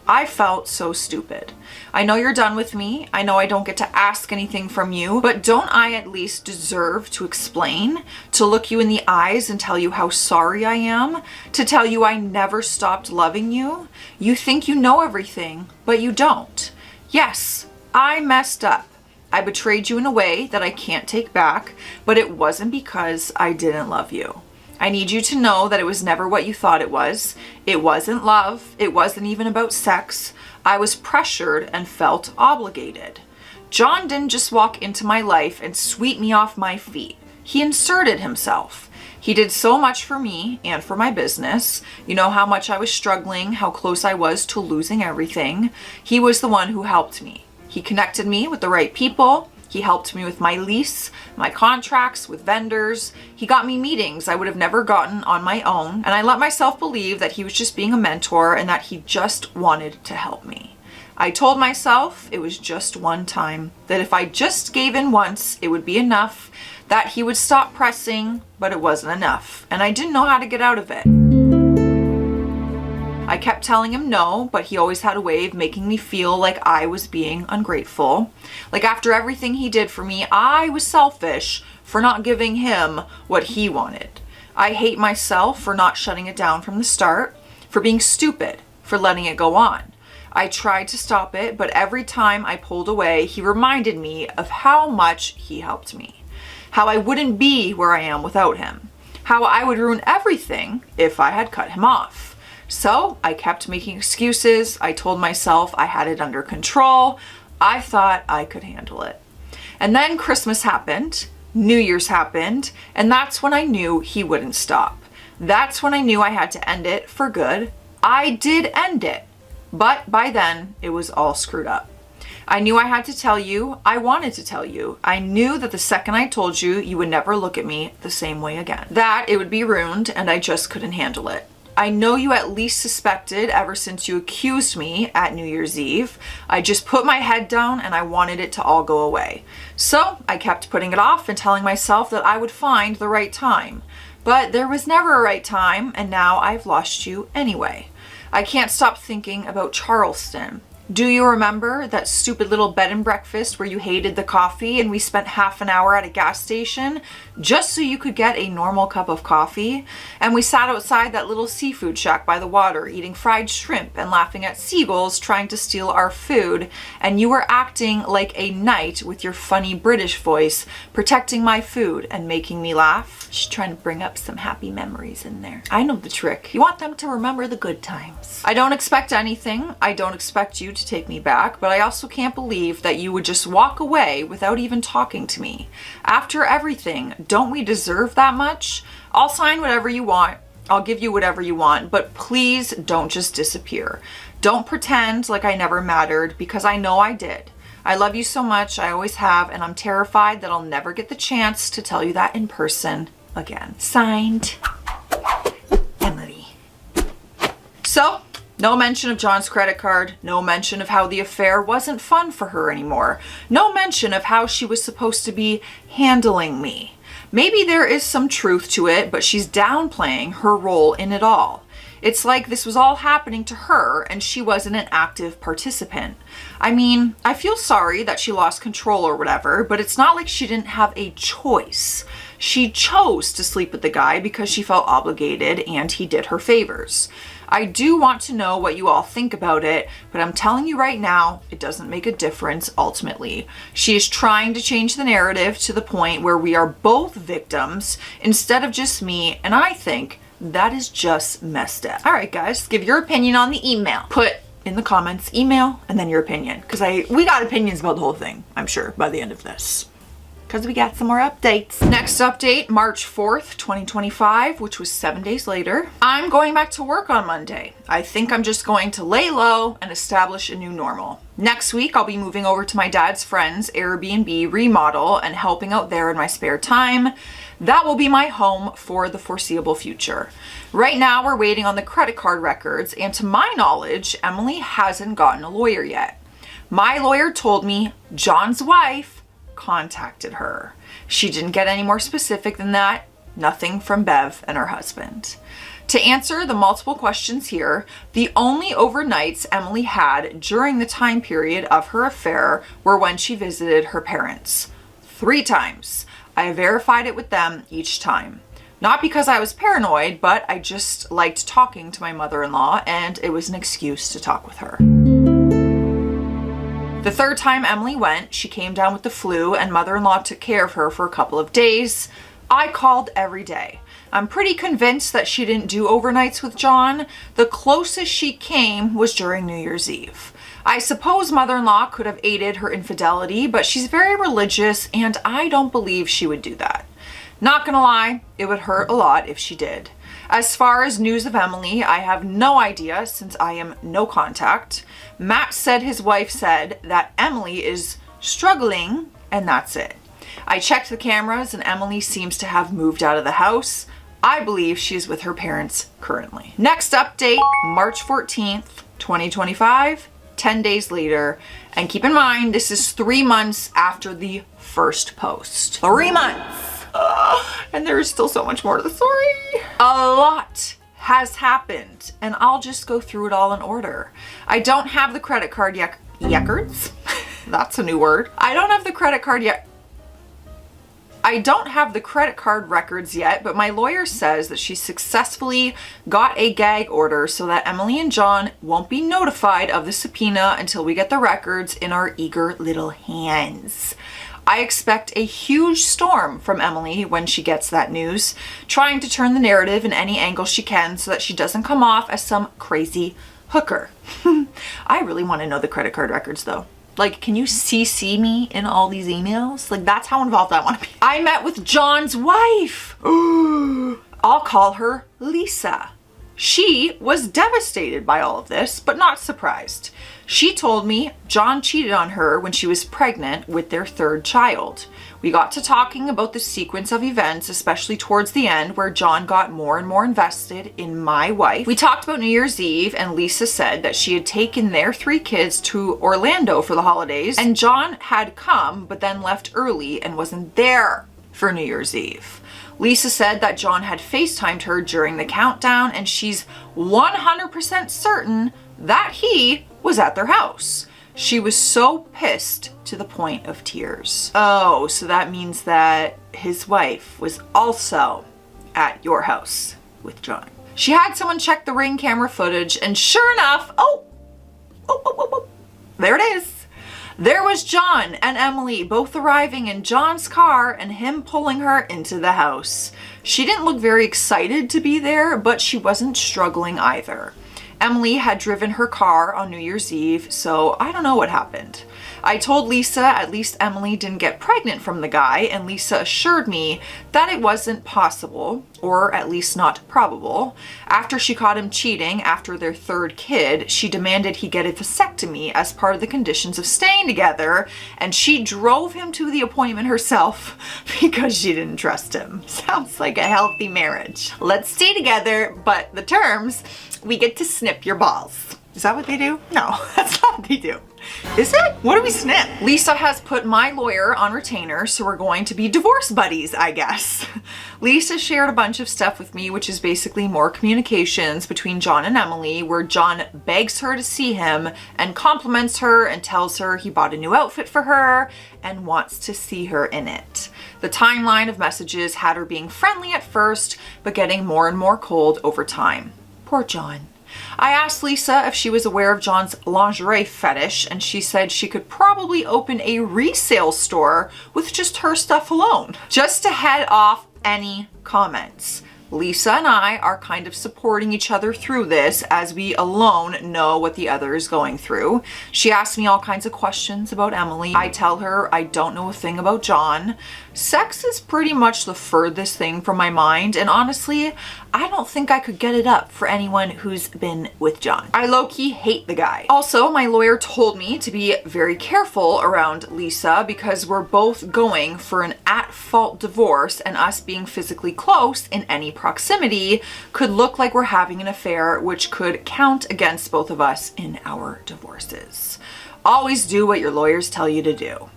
I felt so stupid. I know you're done with me. I know I don't get to ask anything from you, but don't I at least deserve to explain, to look you in the eyes and tell you how sorry I am, to tell you I never stopped loving you? You think you know everything, but you don't. Yes, I messed up. I betrayed you in a way that I can't take back, but it wasn't because I didn't love you. I need you to know that it was never what you thought it was. It wasn't love. It wasn't even about sex. I was pressured and felt obligated. John didn't just walk into my life and sweep me off my feet. He inserted himself. He did so much for me and for my business. You know how much I was struggling, how close I was to losing everything. He was the one who helped me. He connected me with the right people. He helped me with my lease, my contracts, with vendors. He got me meetings I would have never gotten on my own. And I let myself believe that he was just being a mentor and that he just wanted to help me. I told myself it was just one time, that if I just gave in once, it would be enough, that he would stop pressing, but it wasn't enough. And I didn't know how to get out of it. I kept telling him no, but he always had a way of making me feel like I was being ungrateful. Like after everything he did for me, I was selfish for not giving him what he wanted. I hate myself for not shutting it down from the start, for being stupid, for letting it go on. I tried to stop it, but every time I pulled away, he reminded me of how much he helped me, how I wouldn't be where I am without him, how I would ruin everything if I had cut him off. So I kept making excuses. I told myself I had it under control. I thought I could handle it. And then Christmas happened, New Year's happened, and that's when I knew he wouldn't stop. That's when I knew I had to end it for good. I did end it, but by then it was all screwed up. I knew I had to tell you. I wanted to tell you. I knew that the second I told you, you would never look at me the same way again. That it would be ruined, and I just couldn't handle it. I know you at least suspected ever since you accused me at New Year's Eve. I just put my head down and I wanted it to all go away. So I kept putting it off and telling myself that I would find the right time. But there was never a right time, and now I've lost you anyway. I can't stop thinking about Charleston. Do you remember that stupid little bed and breakfast where you hated the coffee and we spent half an hour at a gas station just so you could get a normal cup of coffee? And we sat outside that little seafood shack by the water eating fried shrimp and laughing at seagulls trying to steal our food, and you were acting like a knight with your funny British voice, protecting my food and making me laugh. She's trying to bring up some happy memories in there. I know the trick. You want them to remember the good times. I don't expect anything. I don't expect you to take me back, but I also can't believe that you would just walk away without even talking to me. After everything, don't we deserve that much? I'll sign whatever you want. I'll give you whatever you want, but please don't just disappear. Don't pretend like I never mattered, because I know I did. I love you so much, I always have, and I'm terrified that I'll never get the chance to tell you that in person again. Signed, Emily. So, no mention of John's credit card, no mention of how the affair wasn't fun for her anymore, no mention of how she was supposed to be handling me. Maybe there is some truth to it, but she's downplaying her role in it all. It's like this was all happening to her and she wasn't an active participant. I mean, I feel sorry that she lost control or whatever, but it's not like she didn't have a choice. She chose to sleep with the guy because she felt obligated and he did her favors. I do want to know what you all think about it, but I'm telling you right now, it doesn't make a difference ultimately. She is trying to change the narrative to the point where we are both victims instead of just me, and I think that is just messed up. All right, guys, give your opinion on the email. Put in the comments, email, and then your opinion, because we got opinions about the whole thing, I'm sure, by the end of this. Because we got some more updates. Next update, March 4th, 2025, which was 7 days later. I'm going back to work on Monday. I think I'm just going to lay low and establish a new normal. Next week, I'll be moving over to my dad's friend's Airbnb remodel and helping out there in my spare time. That will be my home for the foreseeable future. Right now, we're waiting on the credit card records, and to my knowledge, Emily hasn't gotten a lawyer yet. My lawyer told me John's wife contacted her. She didn't get any more specific than that. Nothing from Bev and her husband. To answer the multiple questions here, the only overnights Emily had during the time period of her affair were when she visited her parents. 3 times. I verified it with them each time. Not because I was paranoid, but I just liked talking to my mother-in-law, and it was an excuse to talk with her. The 3rd time Emily went, she came down with the flu and mother-in-law took care of her for a couple of days. I called every day. I'm pretty convinced that she didn't do overnights with John. The closest she came was during New Year's Eve. I suppose mother-in-law could have aided her infidelity, but she's very religious and I don't believe she would do that. Not gonna lie, it would hurt a lot if she did. As far as news of Emily, I have no idea since I am no contact. Matt said his wife said that Emily is struggling, and that's it. I checked the cameras and Emily seems to have moved out of the house. I believe she is with her parents currently. Next update, March 14th, 2025, 10 days later. And keep in mind, this is 3 months after the first post. 3 months! And there is still so much more to the story. A lot has happened, and I'll just go through it all in order. I don't have the credit card records. That's a new word. I don't have the credit card records yet, but my lawyer says that she successfully got a gag order so that Emily and John won't be notified of the subpoena until we get the records in our eager little hands. I expect a huge storm from Emily when she gets that news, trying to turn the narrative in any angle she can so that she doesn't come off as some crazy hooker. I really want to know the credit card records though. Like, can you CC me in all these emails? Like, that's how involved I want to be. I met with John's wife. I'll call her Lisa. She was devastated by all of this, but not surprised. She told me John cheated on her when she was pregnant with their third child. We got to talking about the sequence of events, especially towards the end where John got more and more invested in my wife. We talked about New Year's Eve, and Lisa said that she had taken their 3 kids to Orlando for the holidays, and John had come but then left early and wasn't there for New Year's Eve. Lisa said that John had FaceTimed her during the countdown, and she's 100% certain that he was at their house. She was so pissed to the point of tears. Oh, so that means that his wife was also at your house with John. She had someone check the Ring camera footage, and sure enough, there it is. There was John and Emily both arriving in John's car and him pulling her into the house. She didn't look very excited to be there, but she wasn't struggling either. Emily had driven her car on New Year's Eve, so I don't know what happened. I told Lisa at least Emily didn't get pregnant from the guy, and Lisa assured me that it wasn't possible, or at least not probable. After she caught him cheating after their 3rd kid, she demanded he get a vasectomy as part of the conditions of staying together, and she drove him to the appointment herself because she didn't trust him. Sounds like a healthy marriage. Let's stay together, but the terms, we get to snip your balls. Is that what they do? No, that's not what they do. Is it? What do we snip? Lisa has put my lawyer on retainer, so we're going to be divorce buddies, I guess. Lisa shared a bunch of stuff with me, which is basically more communications between John and Emily, where John begs her to see him and compliments her and tells her he bought a new outfit for her and wants to see her in it. The timeline of messages had her being friendly at first, but getting more and more cold over time. Poor John. I asked Lisa if she was aware of John's lingerie fetish, and she said she could probably open a resale store with just her stuff alone, just to head off any comments. Lisa and I are kind of supporting each other through this, as we alone know what the other is going through. She asked me all kinds of questions about Emily. I tell her I don't know a thing about John. Sex is pretty much the furthest thing from my mind, and honestly, I don't think I could get it up for anyone who's been with John. I low-key hate the guy. Also, my lawyer told me to be very careful around Lisa because we're both going for an at-fault divorce, and us being physically close in any proximity could look like we're having an affair, which could count against both of us in our divorces. Always do what your lawyers tell you to do.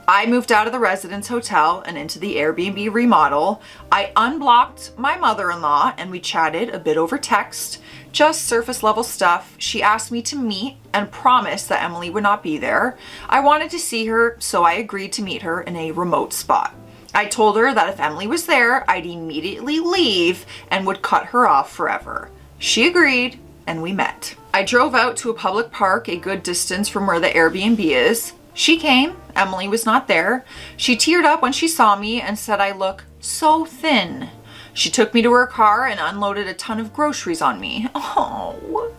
I moved out of the residence hotel and into the Airbnb remodel. I unblocked my mother-in-law and we chatted a bit over text, just surface level stuff. She asked me to meet and promised that Emily would not be there. I wanted to see her, so I agreed to meet her in a remote spot. I told her that if Emily was there, I'd immediately leave and would cut her off forever. She agreed and we met. I drove out to a public park a good distance from where the Airbnb is. She came. Emily was not there. She teared up when she saw me and said I look so thin. She took me to her car and unloaded a ton of groceries on me. Oh,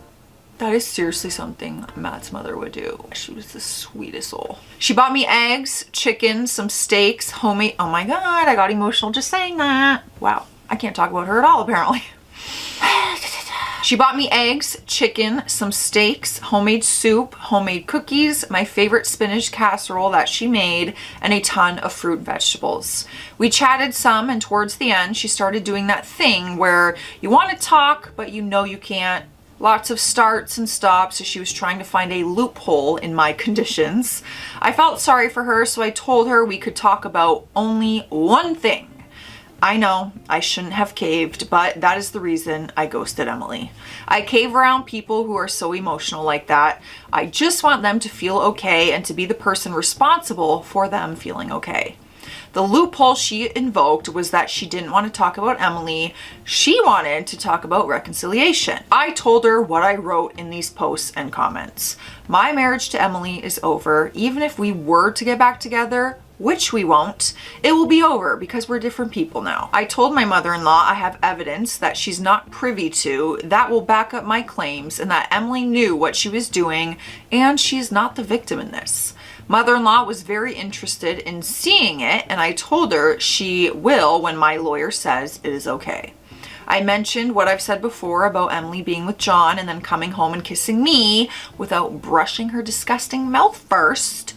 that is seriously something Matt's mother would do. She was the sweetest soul. She bought me eggs, chicken, some steaks, homemade. Oh my God, I got emotional just saying that. Wow, I can't talk about her at all apparently. She bought me eggs, chicken, some steaks, homemade soup, homemade cookies, my favorite spinach casserole that she made, and a ton of fruit and vegetables. We chatted some, and towards the end, she started doing that thing where you want to talk, but you know you can't. Lots of starts and stops, so she was trying to find a loophole in my conditions. I felt sorry for her, so I told her we could talk about only one thing. I know I shouldn't have caved, but that is the reason I ghosted Emily. I cave around people who are so emotional like that. I just want them to feel okay and to be the person responsible for them feeling okay. The loophole she invoked was that she didn't want to talk about Emily. She wanted to talk about reconciliation. I told her what I wrote in these posts and comments. My marriage to Emily is over. Even if we were to get back together, which we won't, it will be over because we're different people now. I told my mother-in-law I have evidence that she's not privy to that will back up my claims, and that Emily knew what she was doing and she's not the victim in this. Mother-in-law was very interested in seeing it, and I told her she will when my lawyer says it is okay. I mentioned what I've said before about Emily being with John and then coming home and kissing me without brushing her disgusting mouth first.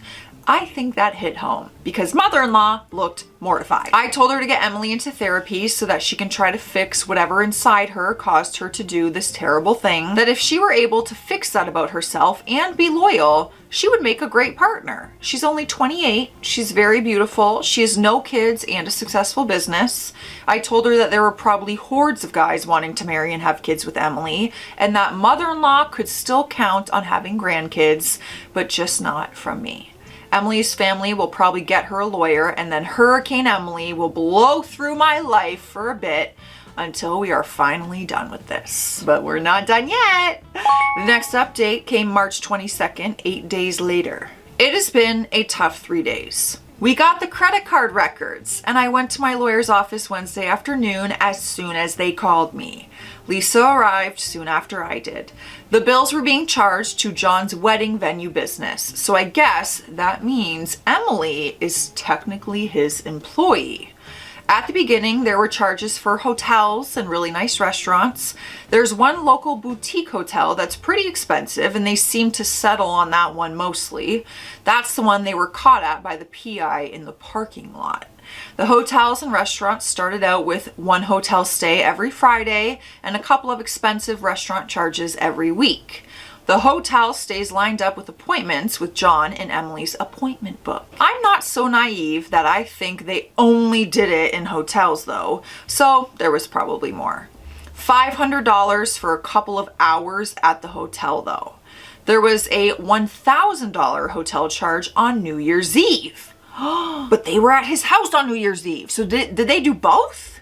I think that hit home because mother-in-law looked mortified. I told her to get Emily into therapy so that she can try to fix whatever inside her caused her to do this terrible thing. That if she were able to fix that about herself and be loyal, she would make a great partner. She's only 28. She's very beautiful. She has no kids and a successful business. I told her that there were probably hordes of guys wanting to marry and have kids with Emily, and that mother-in-law could still count on having grandkids, but just not from me. Emily's family will probably get her a lawyer, and then Hurricane Emily will blow through my life for a bit until we are finally done with this. But we're not done yet. The next update came March 22nd, 8 days later. It has been a tough 3 days. We got the credit card records, and I went to my lawyer's office Wednesday afternoon as soon as they called me. Lisa arrived soon after I did. The bills were being charged to John's wedding venue business, so I guess that means Emily is technically his employee. At the beginning, there were charges for hotels and really nice restaurants. There's one local boutique hotel that's pretty expensive, and they seem to settle on that one mostly. That's the one they were caught at by the PI in the parking lot. The hotels and restaurants started out with one hotel stay every Friday and a couple of expensive restaurant charges every week. The hotel stays lined up with appointments with John in Emily's appointment book. I'm not so naive that I think they only did it in hotels though, so there was probably more. $500 for a couple of hours at the hotel though. There was a $1,000 hotel charge on New Year's Eve. But they were at his house on New Year's Eve, so did they do both?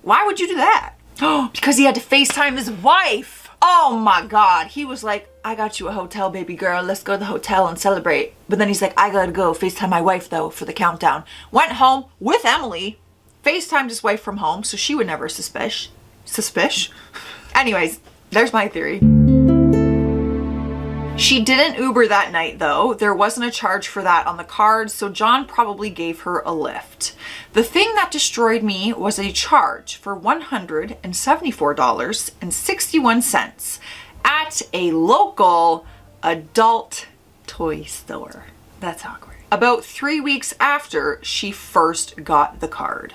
Why would you do that? Because he had to FaceTime his wife. Oh my God. He was like, I got you a hotel, baby girl. Let's go to the hotel and celebrate. But then he's like, I gotta go FaceTime my wife though for the countdown. Went home with Emily, FaceTimed his wife from home so she would never suspicion. Anyways, there's my theory. She didn't Uber that night though. There wasn't a charge for that on the card, so John probably gave her a lift. The thing that destroyed me was a charge for $174.61 at a local adult toy store. That's awkward. About 3 weeks after she first got the card.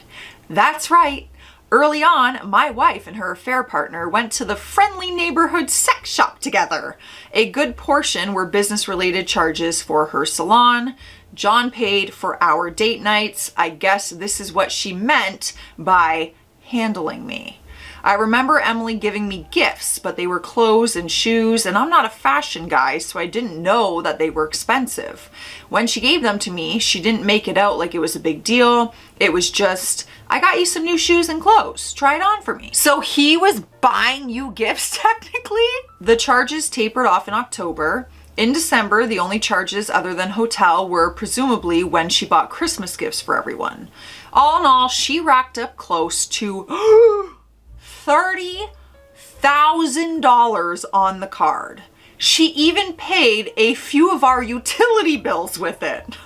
That's right. Early on, my wife and her affair partner went to the friendly neighborhood sex shop together. A good portion were business-related charges for her salon. John paid for our date nights. I guess this is what she meant by handling me. I remember Emily giving me gifts, but they were clothes and shoes, and I'm not a fashion guy, so I didn't know that they were expensive. When she gave them to me, she didn't make it out like it was a big deal. It was just, I got you some new shoes and clothes. Try it on for me. So he was buying you gifts technically? The charges tapered off in October. In December, the only charges other than hotel were presumably when she bought Christmas gifts for everyone. All in all, she racked up close to $30,000 on the card. She even paid a few of our utility bills with it.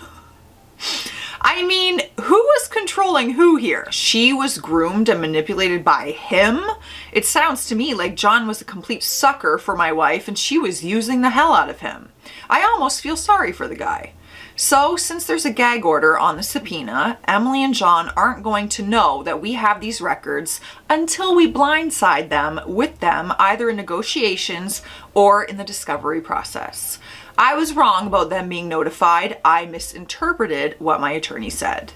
I mean, who was controlling who here? She was groomed and manipulated by him? It sounds to me like John was a complete sucker for my wife and she was using the hell out of him. I almost feel sorry for the guy. So, since there's a gag order on the subpoena, Emily and John aren't going to know that we have these records until we blindside them with them either in negotiations or in the discovery process. I was wrong about them being notified. I misinterpreted what my attorney said.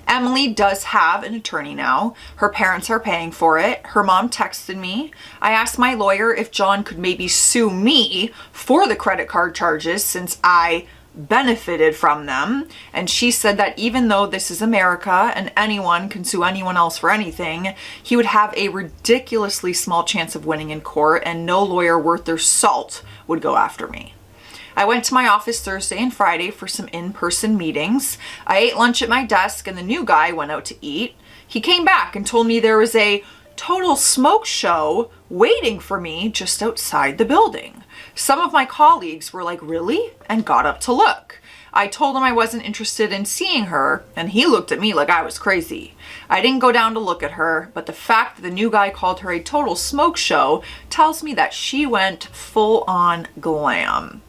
Emily does have an attorney now. Her parents are paying for it. Her mom texted me. I asked my lawyer if John could maybe sue me for the credit card charges since I benefited from them, and she said that even though this is America and anyone can sue anyone else for anything, he would have a ridiculously small chance of winning in court and no lawyer worth their salt would go after me. I went to my office Thursday and Friday for some in-person meetings. I ate lunch at my desk and the new guy went out to eat. He came back and told me there was a total smoke show waiting for me just outside the building. Some of my colleagues were like, really? And got up to look. I told him I wasn't interested in seeing her, and he looked at me like I was crazy. I didn't go down to look at her, but the fact that the new guy called her a total smoke show tells me that she went full on glam.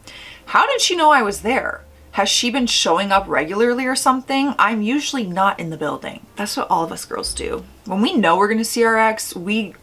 How did she know I was there? Has she been showing up regularly or something? I'm usually not in the building. That's what all of us girls do. When we know we're gonna see our ex, we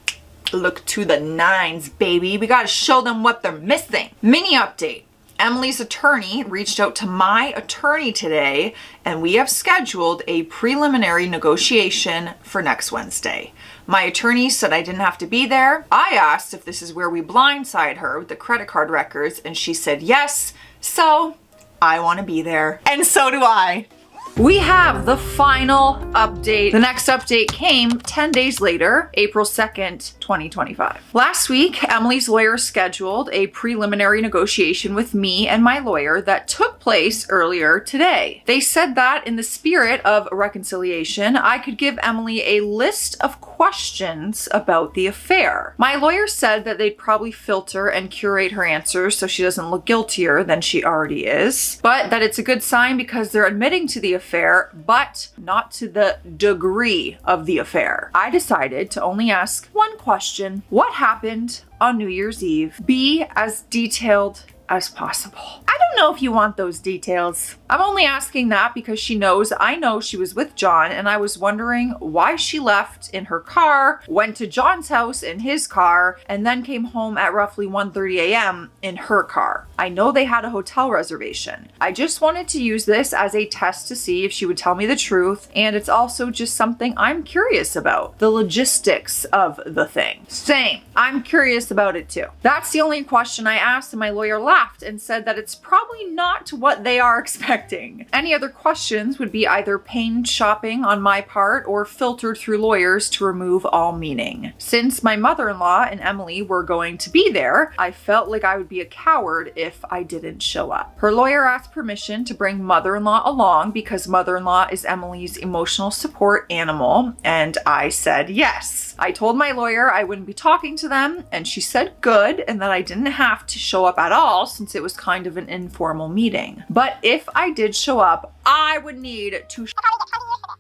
look to the nines, baby. We gotta show them what they're missing. Mini update. Emily's attorney reached out to my attorney today, and we have scheduled a preliminary negotiation for next Wednesday. My attorney said I didn't have to be there. I asked if this is where we blindside her with the credit card records, and she said yes, so I want to be there. And so do I. We have the final update. The next update came 10 days later, April 2nd, 2025. Last week, Emily's lawyer scheduled a preliminary negotiation with me and my lawyer that took place earlier today. They said that in the spirit of reconciliation, I could give Emily a list of questions about the affair. My lawyer said that they'd probably filter and curate her answers so she doesn't look guiltier than she already is, but that it's a good sign because they're admitting to the affair, but not to the degree of the affair. I decided to only ask one question. What happened on New Year's Eve? Be as detailed as possible. I don't know if you want those details. I'm only asking that because she knows I know she was with John, and I was wondering why she left in her car, went to John's house in his car, and then came home at roughly 1:30 a.m. in her car. I know they had a hotel reservation. I just wanted to use this as a test to see if she would tell me the truth, and it's also just something I'm curious about. The logistics of the thing. Same. I'm curious about it too. That's the only question I asked, and my lawyer laughed and said that it's probably not what they are expecting. Any other questions would be either pain shopping on my part or filtered through lawyers to remove all meaning. Since my mother-in-law and Emily were going to be there, I felt like I would be a coward if I didn't show up. Her lawyer asked permission to bring mother-in-law along because mother-in-law is Emily's emotional support animal, and I said yes. I told my lawyer I wouldn't be talking to them, and she said good, and that I didn't have to show up at all since it was kind of an informal meeting. But if I did show up, I would need to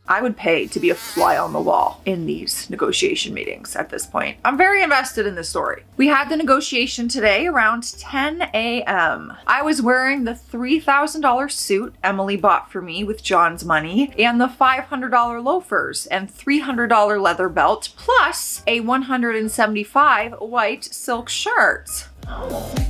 I would pay to be a fly on the wall in these negotiation meetings at this point. I'm very invested in this story. We had the negotiation today around 10 a.m. I was wearing the $3,000 suit Emily bought for me with John's money and the $500 loafers and $300 leather belt plus a $175 white silk shirt.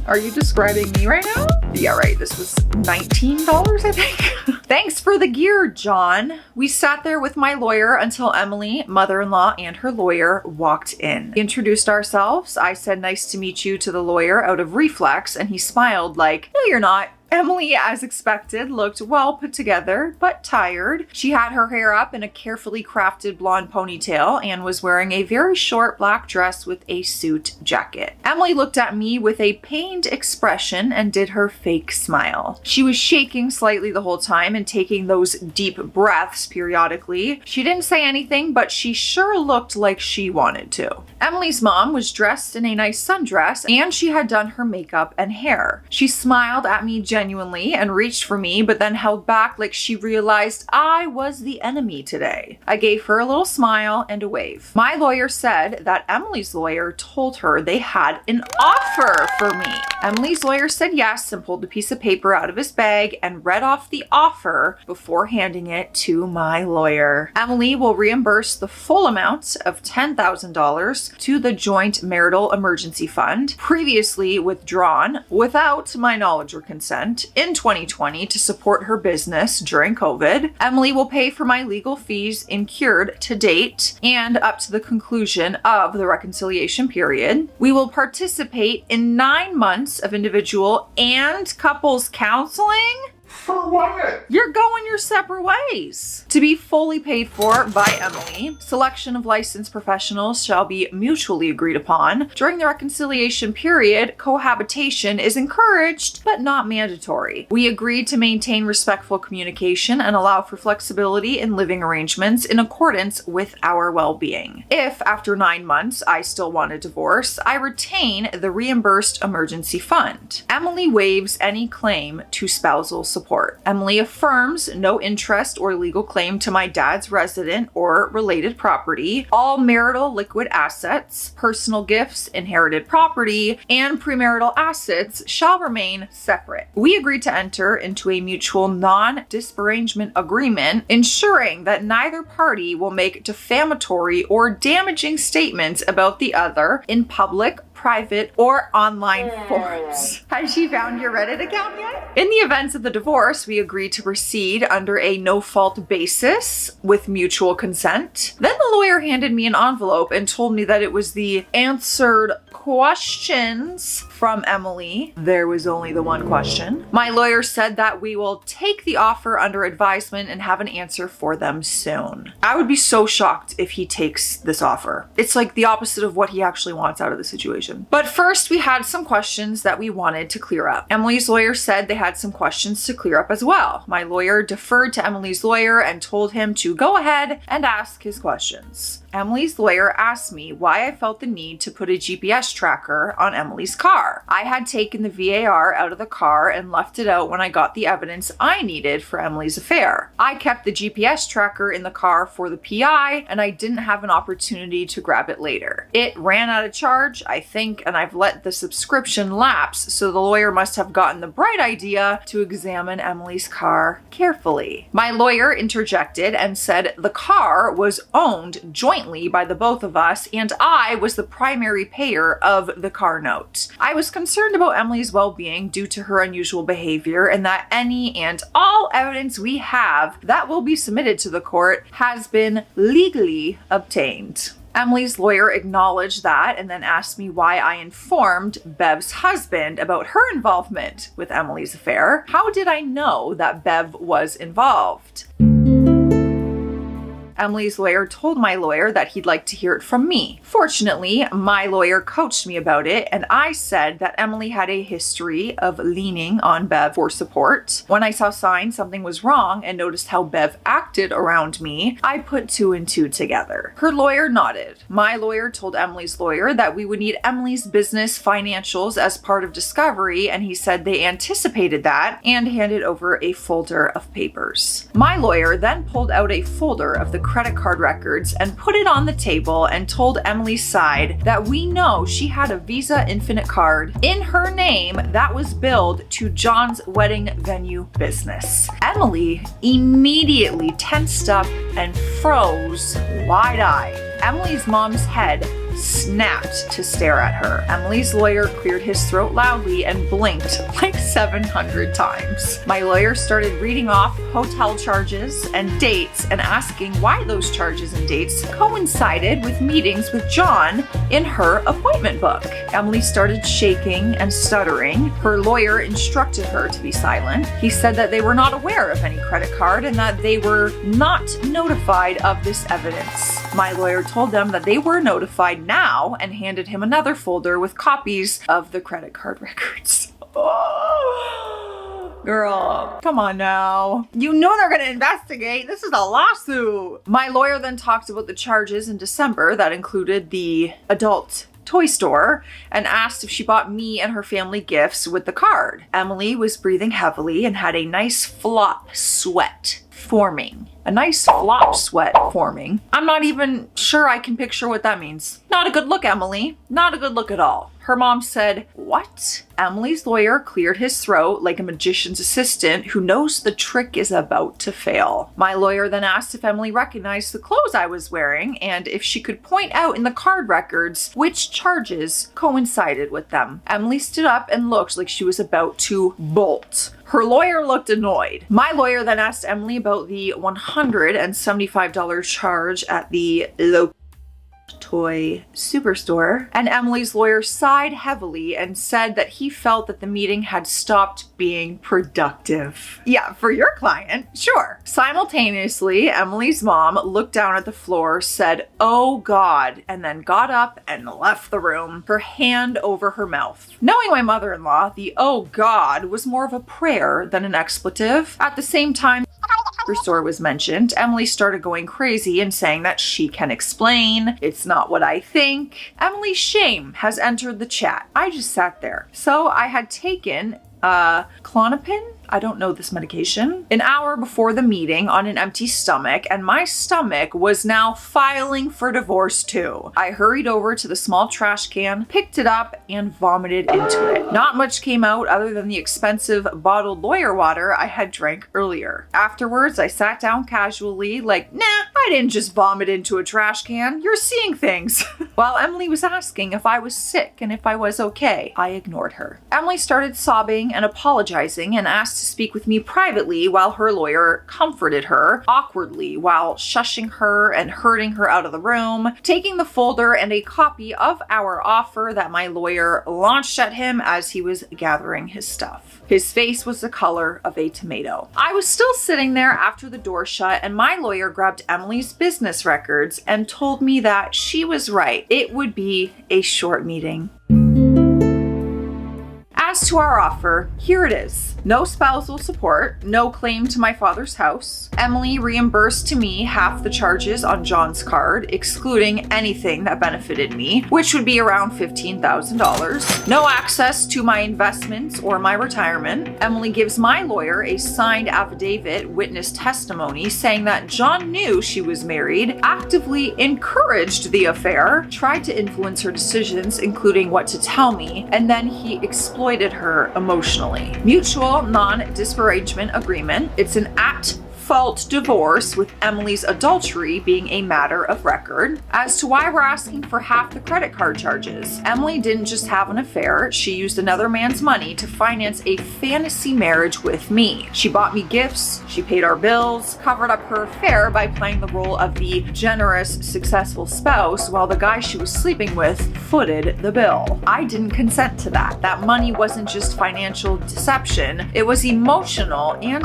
Are you describing me right now? Yeah, right. This was $19, I think. Thanks for the gear, John. We sat there with my lawyer until Emily, mother-in-law, and her lawyer walked in. We introduced ourselves. I said, "Nice to meet you," to the lawyer out of reflex, and he smiled like, "No, you're not." Emily, as expected, looked well put together, but tired. She had her hair up in a carefully crafted blonde ponytail and was wearing a very short black dress with a suit jacket. Emily looked at me with a pained expression and did her fake smile. She was shaking slightly the whole time and taking those deep breaths periodically. She didn't say anything, but she sure looked like she wanted to. Emily's mom was dressed in a nice sundress, and she had done her makeup and hair. She smiled at me genuinely and reached for me, but then held back like she realized I was the enemy today. I gave her a little smile and a wave. My lawyer said that Emily's lawyer told her they had an offer for me. Emily's lawyer said yes and pulled a piece of paper out of his bag and read off the offer before handing it to my lawyer. Emily will reimburse the full amount of $10,000 to the Joint Marital Emergency Fund, previously withdrawn without my knowledge or consent in 2020 to support her business during COVID. Emily will pay for my legal fees incurred to date and up to the conclusion of the reconciliation period. We will participate in 9 months of individual and couples counseling. For what? You're going your separate ways. To be fully paid for by Emily, selection of licensed professionals shall be mutually agreed upon. During the reconciliation period, cohabitation is encouraged but not mandatory. We agreed to maintain respectful communication and allow for flexibility in living arrangements in accordance with our well-being. If after 9 months I still want a divorce, I retain the reimbursed emergency fund. Emily waives any claim to spousal support. support. Emily affirms no interest or legal claim to my dad's resident or related property. All marital liquid assets, personal gifts, inherited property, and premarital assets shall remain separate. We agreed to enter into a mutual non-disparagement agreement, ensuring that neither party will make defamatory or damaging statements about the other in public, private, or online forums. Has she found your Reddit account yet? In the events of the divorce, we agreed to proceed under a no-fault basis with mutual consent. Then the lawyer handed me an envelope and told me that it was the answered questions from Emily. There was only the one question. My lawyer said that we will take the offer under advisement and have an answer for them soon. I would be so shocked if he takes this offer. It's like the opposite of what he actually wants out of the situation. But first, we had some questions that we wanted to clear up. Emily's lawyer said they had some questions to clear up as well. My lawyer deferred to Emily's lawyer and told him to go ahead and ask his questions. Emily's lawyer asked me why I felt the need to put a GPS tracker on Emily's car. I had taken the VAR out of the car and left it out when I got the evidence I needed for Emily's affair. I kept the GPS tracker in the car for the PI, and I didn't have an opportunity to grab it later. It ran out of charge, I think, and I've let the subscription lapse, so the lawyer must have gotten the bright idea to examine Emily's car carefully. My lawyer interjected and said the car was owned jointly by the both of us, and I was the primary payer of the car note. I was concerned about Emily's well-being due to her unusual behavior, and that any and all evidence we have that will be submitted to the court has been legally obtained. Emily's lawyer acknowledged that and then asked me why I informed Bev's husband about her involvement with Emily's affair. How did I know that Bev was involved? Emily's lawyer told my lawyer that he'd like to hear it from me. Fortunately, my lawyer coached me about it, and I said that Emily had a history of leaning on Bev for support. When I saw signs something was wrong and noticed how Bev acted around me, I put two and two together. Her lawyer nodded. My lawyer told Emily's lawyer that we would need Emily's business financials as part of discovery, and he said they anticipated that and handed over a folder of papers. My lawyer then pulled out a folder of the credit card records and put it on the table and told Emily's side that we know she had a Visa Infinite card in her name that was billed to John's wedding venue business. Emily immediately tensed up and froze wide-eyed. Emily's mom's head snapped to stare at her. Emily's lawyer cleared his throat loudly and blinked like 700 times. My lawyer started reading off hotel charges and dates and asking why those charges and dates coincided with meetings with John in her appointment book. Emily started shaking and stuttering. Her lawyer instructed her to be silent. He said that they were not aware of any credit card and that they were not notified of this evidence. My lawyer told them that they were notified now and handed him another folder with copies of the credit card records. Oh, girl, come on now. You know they're gonna investigate. This is a lawsuit. My lawyer then talked about the charges in December that included the adult toy store and asked if she bought me and her family gifts with the card. Emily was breathing heavily and had a nice flop sweat forming. A nice flop sweat forming. I'm not even sure I can picture what that means. Not a good look, Emily. Not a good look at all. Her mom said, "What?" Emily's lawyer cleared his throat like a magician's assistant who knows the trick is about to fail. My lawyer then asked if Emily recognized the clothes I was wearing and if she could point out in the card records which charges coincided with them. Emily stood up and looked like she was about to bolt. Her lawyer looked annoyed. My lawyer then asked Emily about the $175 charge at the local toy superstore, and Emily's lawyer sighed heavily and said that he felt that the meeting had stopped being productive. Yeah, for your client, sure. Simultaneously, Emily's mom looked down at the floor, said, "Oh God," and then got up and left the room, her hand over her mouth. Knowing my mother-in-law, the "oh God" was more of a prayer than an expletive. At the same time, store was mentioned, Emily started going crazy and saying that she can explain. It's not what I think. Emily's shame has entered the chat. I just sat there. So I had taken Klonopin I don't know this medication. An hour before the meeting on an empty stomach, and my stomach was now filing for divorce too. I hurried over to the small trash can, picked it up, and vomited into it. Not much came out other than the expensive bottled lawyer water I had drank earlier. Afterwards, I sat down casually like, nah, I didn't just vomit into a trash can. You're seeing things. While Emily was asking if I was sick and if I was okay, I ignored her. Emily started sobbing and apologizing and asked to speak with me privately while her lawyer comforted her awkwardly while shushing her and herding her out of the room, taking the folder and a copy of our offer that my lawyer launched at him as he was gathering his stuff. His face was the color of a tomato. I was still sitting there after the door shut, and my lawyer grabbed Emily's business records and told me that she was right. It would be a short meeting. As to our offer, here it is. No spousal support, no claim to my father's house. Emily reimbursed to me half the charges on John's card, excluding anything that benefited me, which would be around $15,000. No access to my investments or my retirement. Emily gives my lawyer a signed affidavit witness testimony saying that John knew she was married, actively encouraged the affair, tried to influence her decisions, including what to tell me, and then he exploited her emotionally. Mutual non-disparagement agreement. It's an at-fault divorce, with Emily's adultery being a matter of record. As to why we're asking for half the credit card charges, Emily didn't just have an affair, she used another man's money to finance a fantasy marriage with me. She bought me gifts, she paid our bills, covered up her affair by playing the role of the generous, successful spouse, while the guy she was sleeping with footed the bill. I didn't consent to that. That money wasn't just financial deception, it was emotional and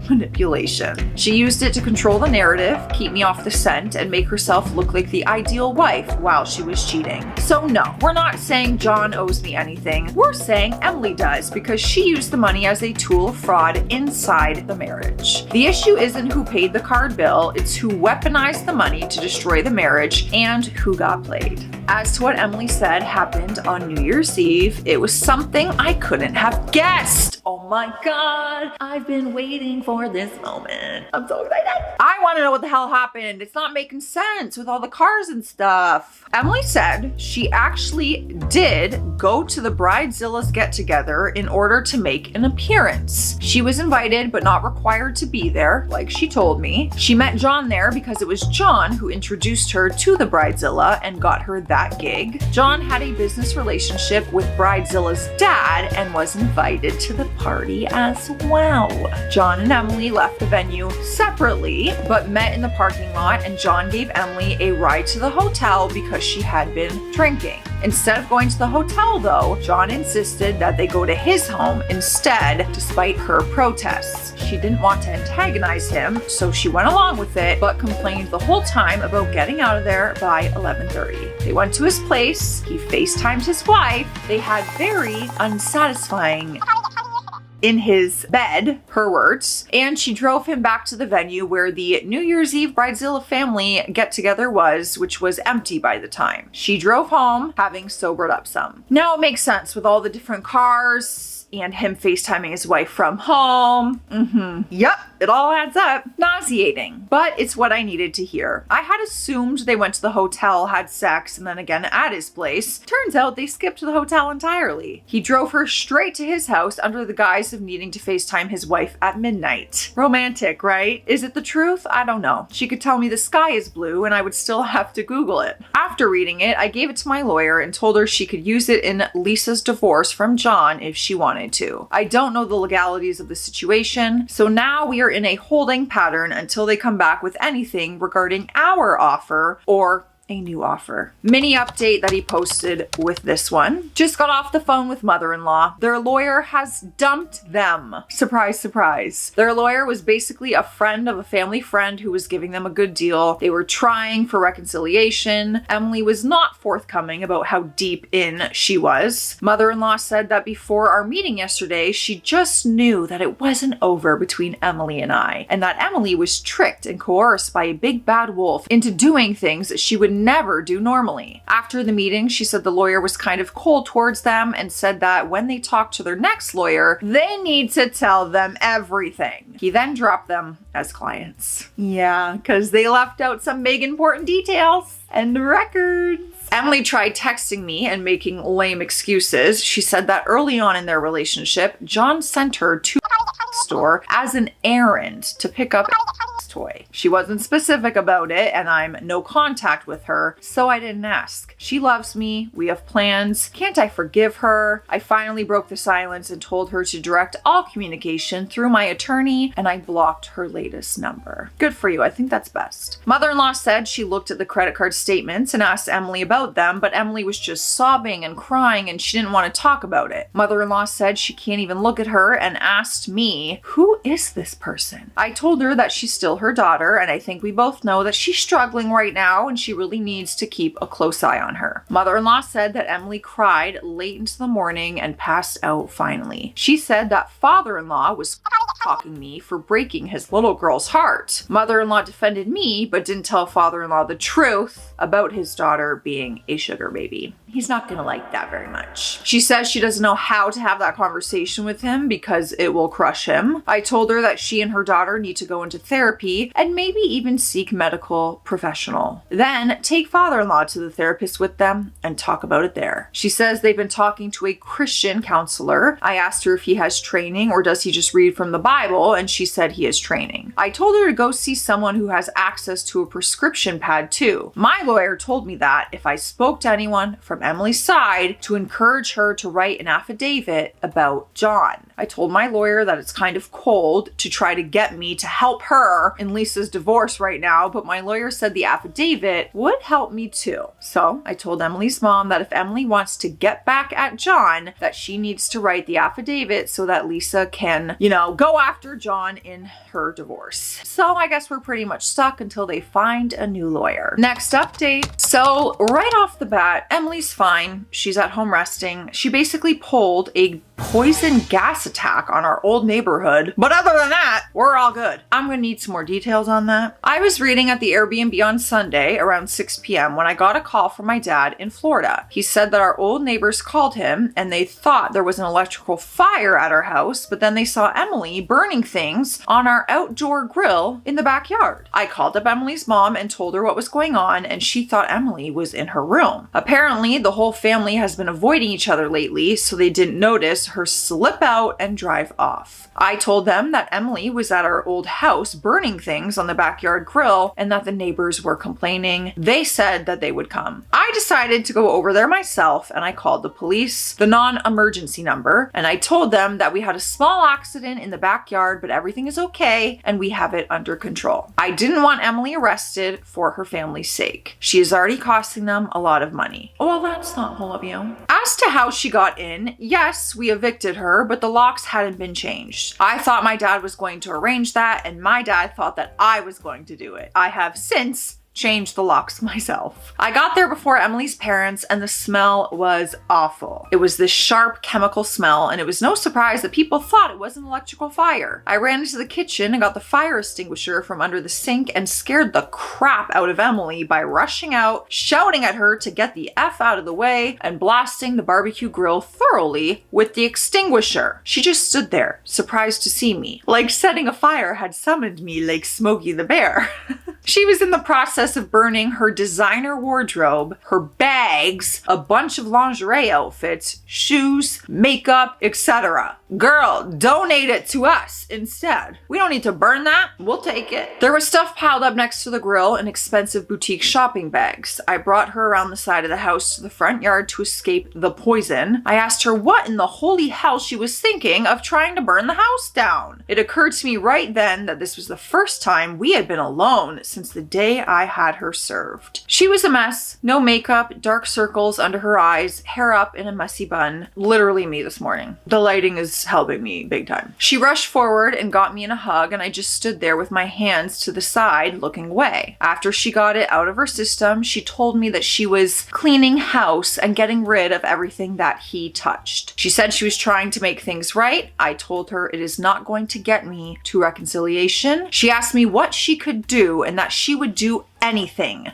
manipulation. She used it to control the narrative, keep me off the scent, and make herself look like the ideal wife while she was cheating. So no, we're not saying John owes me anything. We're saying Emily does, because she used the money as a tool of fraud inside the marriage. The issue isn't who paid the card bill, it's who weaponized the money to destroy the marriage and who got played. As to what Emily said happened on New Year's Eve, it was something I couldn't have guessed. Oh my God, I've been waiting for this moment. I'm so excited. I want to know what the hell happened. It's not making sense with all the cars and stuff. Emily said she actually did go to the Bridezilla's get-together in order to make an appearance. She was invited but not required to be there, like she told me. She met John there because it was John who introduced her to the Bridezilla and got her that gig. John had a business relationship with Bridezilla's dad and was invited to the party as well. John and Emily left the venue separately, but met in the parking lot, and John gave Emily a ride to the hotel because she had been drinking. Instead of going to the hotel though, John insisted that they go to his home instead, despite her protests. She didn't want to antagonize him, so she went along with it, but complained the whole time about getting out of there by 11:30. They went to his place, he FaceTimed his wife, they had very unsatisfying in his bed, her words, and she drove him back to the venue where the New Year's Eve Bridezilla family get-together was, which was empty by the time. She drove home, having sobered up some. Now it makes sense with all the different cars and him FaceTiming his wife from home. Yep, it all adds up. Nauseating, but it's what I needed to hear. I had assumed they went to the hotel, had sex, and then again at his place. Turns out they skipped the hotel entirely. He drove her straight to his house under the guise of needing to FaceTime his wife at midnight. Romantic, right? Is it the truth? I don't know. She could tell me the sky is blue and I would still have to Google it. After reading it, I gave it to my lawyer and told her she could use it in Lisa's divorce from John if she wanted to. I don't know the legalities of the situation, so now we are in a holding pattern until they come back with anything regarding our offer or a new offer. Mini update that he posted with this one. Just got off the phone with mother-in-law. Their lawyer has dumped them. Surprise, surprise. Their lawyer was basically a friend of a family friend who was giving them a good deal. They were trying for reconciliation. Emily was not forthcoming about how deep in she was. Mother-in-law said that before our meeting yesterday, she just knew that it wasn't over between Emily and I, and that Emily was tricked and coerced by a big bad wolf into doing things that she would never do normally. After the meeting, she said the lawyer was kind of cold towards them and said that when they talk to their next lawyer, they need to tell them everything. He then dropped them as clients. Yeah, because they left out some big important details and records. Emily tried texting me and making lame excuses. She said that early on in their relationship, John sent her to the store as an errand to pick up a toy. She wasn't specific about it, and I'm no contact with her, so I didn't ask. She loves me. We have plans. Can't I forgive her? I finally broke the silence and told her to direct all communication through my attorney, and I blocked her latest number. Good for you. I think that's best. Mother-in-law said she looked at the credit card statements and asked Emily about them, but Emily was just sobbing and crying and she didn't want to talk about it. Mother-in-law said she can't even look at her and asked me, who is this person? I told her that she's still her daughter, and I think we both know that she's struggling right now and she really needs to keep a close eye on her. Mother-in-law said that Emily cried late into the morning and passed out finally. She said that father-in-law was talking me for breaking his little girl's heart. Mother-in-law defended me, but didn't tell father-in-law the truth about his daughter being a sugar baby. He's not gonna like that very much. She says she doesn't know how to have that conversation with him because it will crush him. I told her that she and her daughter need to go into therapy and maybe even seek medical professional. Then take father-in-law to the therapist with them and talk about it there. She says they've been talking to a Christian counselor. I asked her if he has training or does he just read from the Bible, and she said he has training. I told her to go see someone who has access to a prescription pad too. My lawyer told me that if I spoke to anyone from Emily's side, to encourage her to write an affidavit about John. I told my lawyer that it's kind of cold to try to get me to help her in Lisa's divorce right now, but my lawyer said the affidavit would help me too. So I told Emily's mom that if Emily wants to get back at John, that she needs to write the affidavit so that Lisa can, go after John in her divorce. So I guess we're pretty much stuck until they find a new lawyer. Next update. So right off the bat, Emily's fine. She's at home resting. She basically pulled a poison gas attack on our old neighborhood. But other than that, we're all good. I'm gonna need some more details on that. I was reading at the Airbnb on Sunday around 6 p.m. when I got a call from my dad in Florida. He said that our old neighbors called him and they thought there was an electrical fire at our house, but then they saw Emily burning things on our outdoor grill in the backyard. I called up Emily's mom and told her what was going on, and she thought Emily was in her room. Apparently, the whole family has been avoiding each other lately, so they didn't notice her slip out and drive off. I told them that Emily was at our old house burning things on the backyard grill and that the neighbors were complaining. They said that they would come. I decided to go over there myself and I called the police, the non-emergency number, and I told them that we had a small accident in the backyard, but everything is okay and we have it under control. I didn't want Emily arrested for her family's sake. She is already costing them a lot of money. Well, that's thoughtful of you. As to how she got in, yes, we evicted her, but the locks hadn't been changed. I thought my dad was going to arrange that, and my dad thought that I was going to do it. I have since changed the locks myself. I got there before Emily's parents and the smell was awful. It was this sharp chemical smell, and it was no surprise that people thought it was an electrical fire. I ran into the kitchen and got the fire extinguisher from under the sink and scared the crap out of Emily by rushing out, shouting at her to get the F out of the way, and blasting the barbecue grill thoroughly with the extinguisher. She just stood there, surprised to see me. Like setting a fire had summoned me like Smokey the Bear. She was in the process of burning her designer wardrobe, her bags, a bunch of lingerie outfits, shoes, makeup, etc. Girl, donate it to us instead. We don't need to burn that. We'll take it. There was stuff piled up next to the grill in expensive boutique shopping bags. I brought her around the side of the house to the front yard to escape the poison. I asked her what in the holy hell she was thinking of trying to burn the house down. It occurred to me right then that this was the first time we had been alone since the day I had her served. She was a mess. No makeup, dark circles under her eyes, hair up in a messy bun. Literally me this morning. The lighting is helping me big time. She rushed forward and got me in a hug, and I just stood there with my hands to the side looking away. After she got it out of her system, she told me that she was cleaning house and getting rid of everything that he touched. She said she was trying to make things right. I told her it is not going to get me to reconciliation. She asked me what she could do and that she would do anything.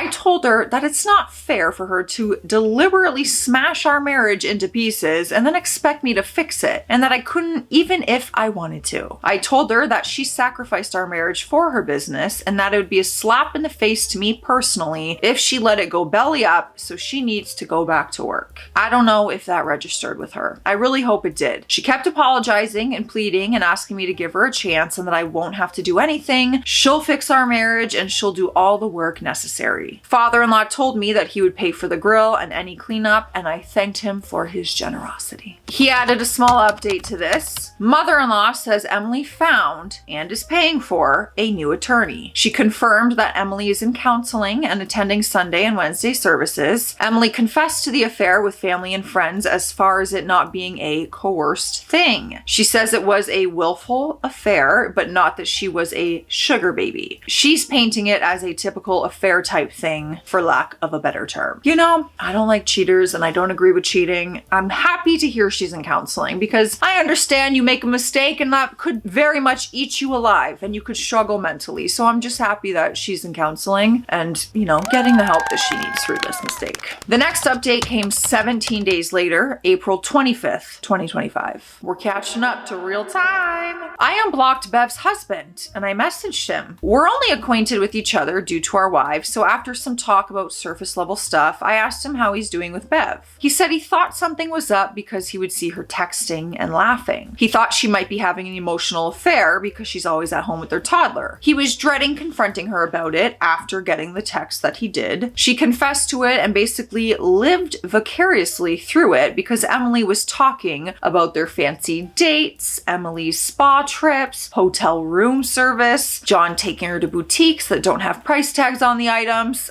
I told her that it's not fair for her to deliberately smash our marriage into pieces and then expect me to fix it, and that I couldn't even if I wanted to. I told her that she sacrificed our marriage for her business and that it would be a slap in the face to me personally if she let it go belly up, so she needs to go back to work. I don't know if that registered with her. I really hope it did. She kept apologizing and pleading and asking me to give her a chance and that I won't have to do anything. She'll fix our marriage and she'll do all the work necessary. Father-in-law told me that he would pay for the grill and any cleanup, and I thanked him for his generosity. He added a small update to this. Mother-in-law says Emily found and is paying for a new attorney. She confirmed that Emily is in counseling and attending Sunday and Wednesday services. Emily confessed to the affair with family and friends as far as it not being a coerced thing. She says it was a willful affair, but not that she was a sugar baby. She's painting it as a typical affair type thing, for lack of a better term. You know, I don't like cheaters and I don't agree with cheating. I'm happy to hear she's in counseling because I understand you make a mistake and that could very much eat you alive and you could struggle mentally. So I'm just happy that she's in counseling and, you know, getting the help that she needs through this mistake. The next update came 17 days later, April 25th, 2025. We're catching up to real time. I unblocked Bev's husband and I messaged him. We're only acquainted with each other due to our wives, so after some talk about surface level stuff, I asked him how he's doing with Bev. He said he thought something was up because he would see her texting and laughing. He thought she might be having an emotional affair because she's always at home with their toddler. He was dreading confronting her about it after getting the text that he did. She confessed to it and basically lived vicariously through it because Emily was talking about their fancy dates, Emily's spa trips, hotel room service, John taking her to boutiques that don't have price tags on the items.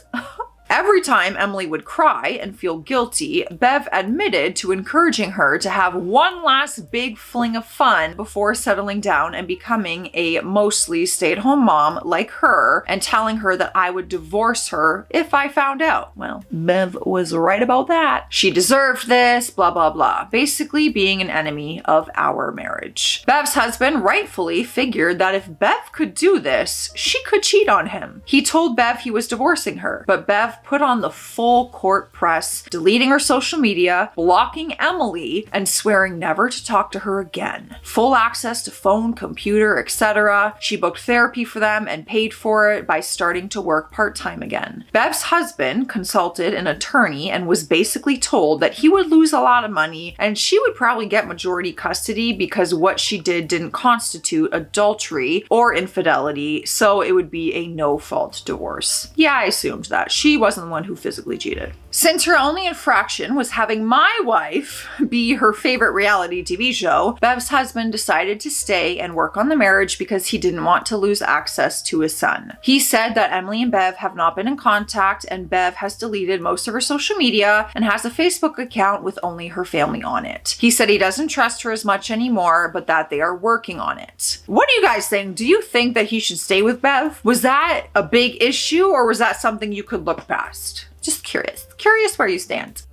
Every time Emily would cry and feel guilty, Bev admitted to encouraging her to have one last big fling of fun before settling down and becoming a mostly stay-at-home mom like her, and telling her that I would divorce her if I found out. Well, Bev was right about that. She deserved this, blah, blah, blah. Basically being an enemy of our marriage. Bev's husband rightfully figured that if Bev could do this, she could cheat on him. He told Bev he was divorcing her, but Bev put on the full court press, deleting her social media, blocking Emily, and swearing never to talk to her again. Full access to phone, computer, etc. She booked therapy for them and paid for it by starting to work part-time again. Bev's husband consulted an attorney and was basically told that he would lose a lot of money and she would probably get majority custody because what she did didn't constitute adultery or infidelity, so it would be a no-fault divorce. Yeah, I assumed that. She wasn't the one who physically cheated. Since her only infraction was having my wife be her favorite reality TV show, Bev's husband decided to stay and work on the marriage because he didn't want to lose access to his son. He said that Emily and Bev have not been in contact and Bev has deleted most of her social media and has a Facebook account with only her family on it. He said he doesn't trust her as much anymore, but that they are working on it. What do you guys think? Do you think that he should stay with Bev? Was that a big issue or was that something you could look past? Just curious. Curious where you stand.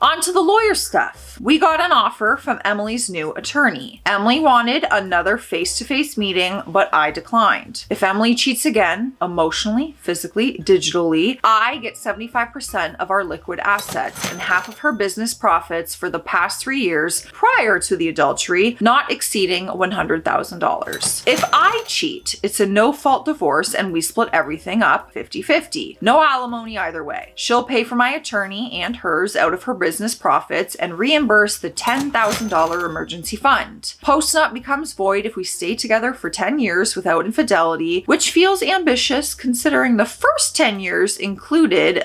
On to the lawyer stuff. We got an offer from Emily's new attorney. Emily wanted another face-to-face meeting, but I declined. If Emily cheats again, emotionally, physically, digitally, I get 75% of our liquid assets and half of her business profits for the past 3 years prior to the adultery, not exceeding $100,000. If I cheat, it's a no-fault divorce and we split everything up 50-50. No alimony either way. She'll pay for my attorney and hers out of her business profits and reimburse the $10,000 emergency fund. Post-nut becomes void if we stay together for 10 years without infidelity, which feels ambitious considering the first 10 years included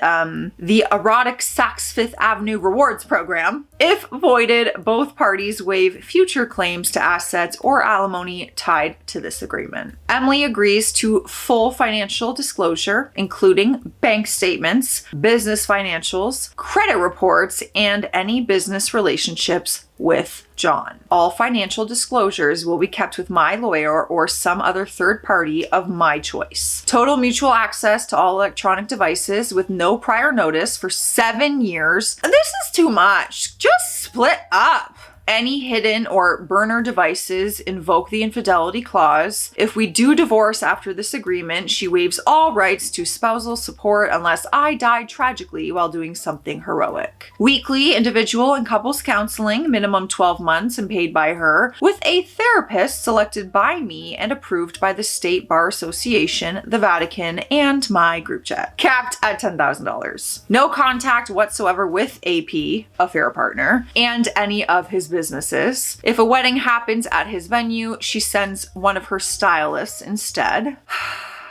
the erotic Saks Fifth Avenue rewards program. If voided, both parties waive future claims to assets or alimony tied to this agreement. Emily agrees to full financial disclosure, including bank statements, business financials, credit reports, and any business relationships with John. All financial disclosures will be kept with my lawyer or some other third party of my choice. Total mutual access to all electronic devices with no prior notice for 7 years. This is too much. Just split up. any hidden or burner devices invoke the infidelity clause. If we do divorce after this agreement, she waives all rights to spousal support unless I died tragically while doing something heroic. Weekly individual and couples counseling, minimum 12 months and paid by her, with a therapist selected by me and approved by the State Bar Association, the Vatican, and my group chat. Capped at $10,000. No contact whatsoever with AP, affair partner, and any of his businesses. If a wedding happens at his venue, she sends one of her stylists instead.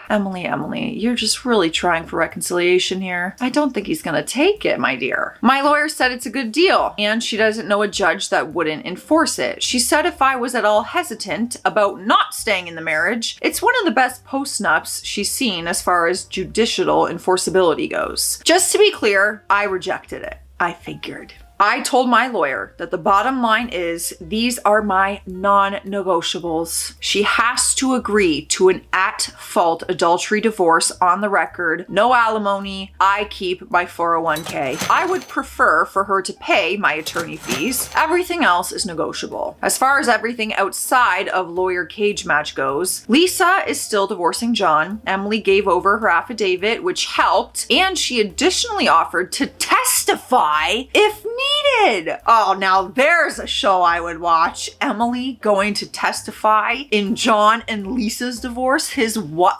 Emily, you're just really trying for reconciliation here. I don't think he's gonna take it, my dear. My lawyer said it's a good deal, and she doesn't know a judge that wouldn't enforce it. She said if I was at all hesitant about not staying in the marriage, it's one of the best post-nups she's seen as far as judicial enforceability goes. Just to be clear, I rejected it. I figured. I told my lawyer that the bottom line is these are my non-negotiables. She has to agree to an at-fault adultery divorce on the record, no alimony, I keep my 401k. I would prefer for her to pay my attorney fees. Everything else is negotiable. As far as everything outside of lawyer cage match goes, Lisa is still divorcing John. Emily gave over her affidavit, which helped, and she additionally offered to testify if needed. Oh, now there's a show I would watch. Emily going to testify in John and Lisa's divorce. His what?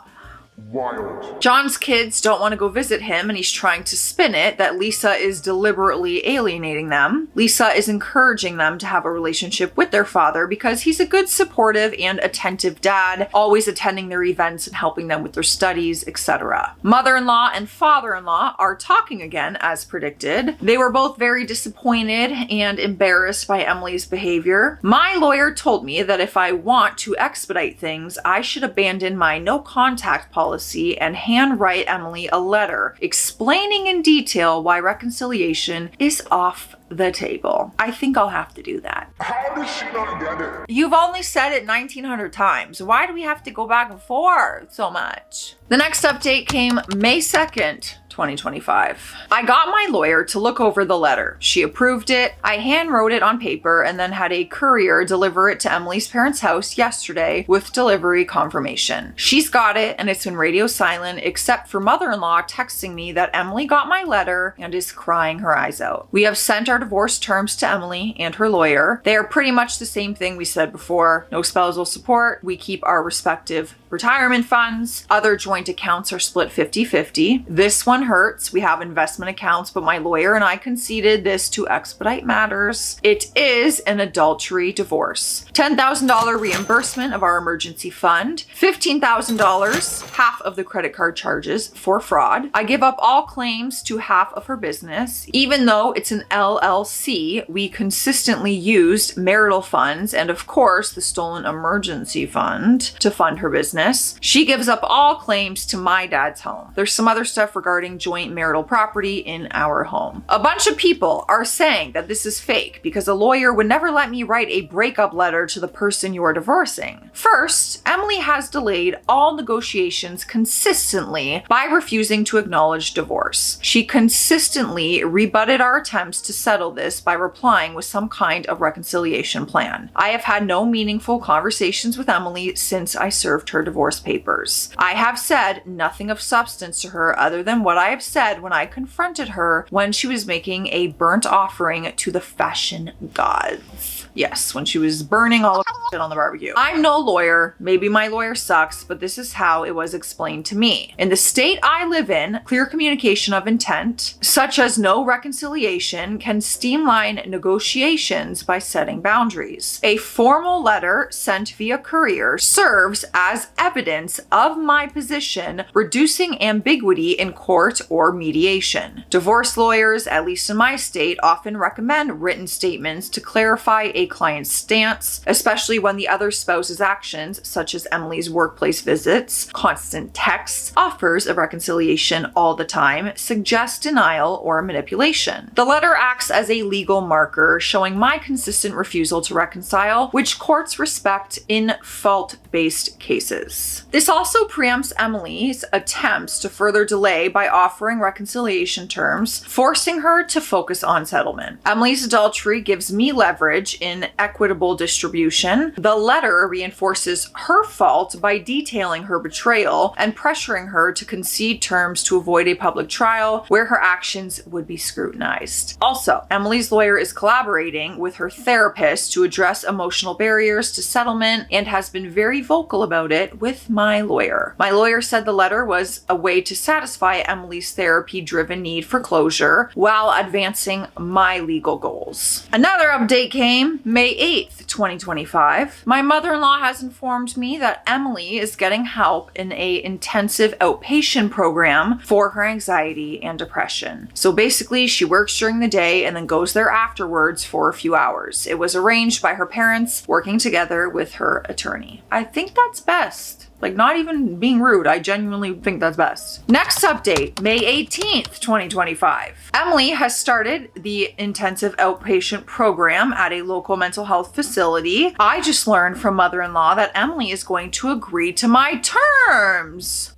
Wild. John's kids don't want to go visit him, and he's trying to spin it that Lisa is deliberately alienating them. Lisa is encouraging them to have a relationship with their father because he's a good, supportive, and attentive dad, always attending their events and helping them with their studies, etc. Mother-in-law and father-in-law are talking again, as predicted. They were both very disappointed and embarrassed by Emily's behavior. My lawyer told me that if I want to expedite things, I should abandon my no contact policy and handwrite Emily a letter explaining in detail why reconciliation is off the table. I think I'll have to do that. How does she not get it? You've only said it 1,900 times. Why do we have to go back and forth so much? The next update came May 2nd, 2025. I got my lawyer to look over the letter. She approved it. I hand wrote it on paper and then had a courier deliver it to Emily's parents' house yesterday with delivery confirmation. She's got it and it's been radio silent except for mother-in-law texting me that Emily got my letter and is crying her eyes out. We have sent our divorce terms to Emily and her lawyer. They are pretty much the same thing we said before. No spousal support. We keep our respective retirement funds. Other joint accounts are split 50-50. This one hurts. We have investment accounts, but my lawyer and I conceded this to expedite matters. It is an adultery divorce. $10,000 reimbursement of our emergency fund. $15,000, half of the credit card charges for fraud. I give up all claims to half of her business. Even though it's an LLC, we consistently used marital funds and of course the stolen emergency fund to fund her business. She gives up all claims to my dad's home. There's some other stuff regarding joint marital property in our home. A bunch of people are saying that this is fake because a lawyer would never let me write a breakup letter to the person you are divorcing. First, Emily has delayed all negotiations consistently by refusing to acknowledge divorce. She consistently rebutted our attempts to settle this by replying with some kind of reconciliation plan. I have had no meaningful conversations with Emily since I served her divorce papers. I have said nothing of substance to her other than what I have said when I confronted her when she was making a burnt offering to the fashion gods. Yes, when she was burning all of it on the barbecue. I'm no lawyer. Maybe my lawyer sucks, but this is how it was explained to me. In the state I live in, clear communication of intent, such as no reconciliation, can streamline negotiations by setting boundaries. A formal letter sent via courier serves as evidence of my position, reducing ambiguity in court or mediation. Divorce lawyers, at least in my state, often recommend written statements to clarify a client's stance, especially when the other spouse's actions, such as Emily's workplace visits, constant texts, offers of reconciliation all the time, suggest denial or manipulation. The letter acts as a legal marker showing my consistent refusal to reconcile, which courts respect in fault-based cases. This also preempts Emily's attempts to further delay by offering reconciliation terms, forcing her to focus on settlement. Emily's adultery gives me leverage in in equitable distribution. The letter reinforces her fault by detailing her betrayal and pressuring her to concede terms to avoid a public trial where her actions would be scrutinized. Also, Emily's lawyer is collaborating with her therapist to address emotional barriers to settlement and has been very vocal about it with my lawyer. My lawyer said the letter was a way to satisfy Emily's therapy-driven need for closure while advancing my legal goals. Another update came May 8th, 2025. My mother-in-law has informed me that Emily is getting help in a intensive outpatient program for her anxiety and depression. So basically, she works during the day and then goes there afterwards for a few hours. It was arranged by her parents working together with her attorney. I think that's best. Like, not even being rude, I genuinely think that's best. Next update, May 18th, 2025. Emily has started the intensive outpatient program at a local mental health facility. I just learned from mother-in-law that Emily is going to agree to my terms.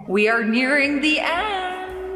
We are nearing the end.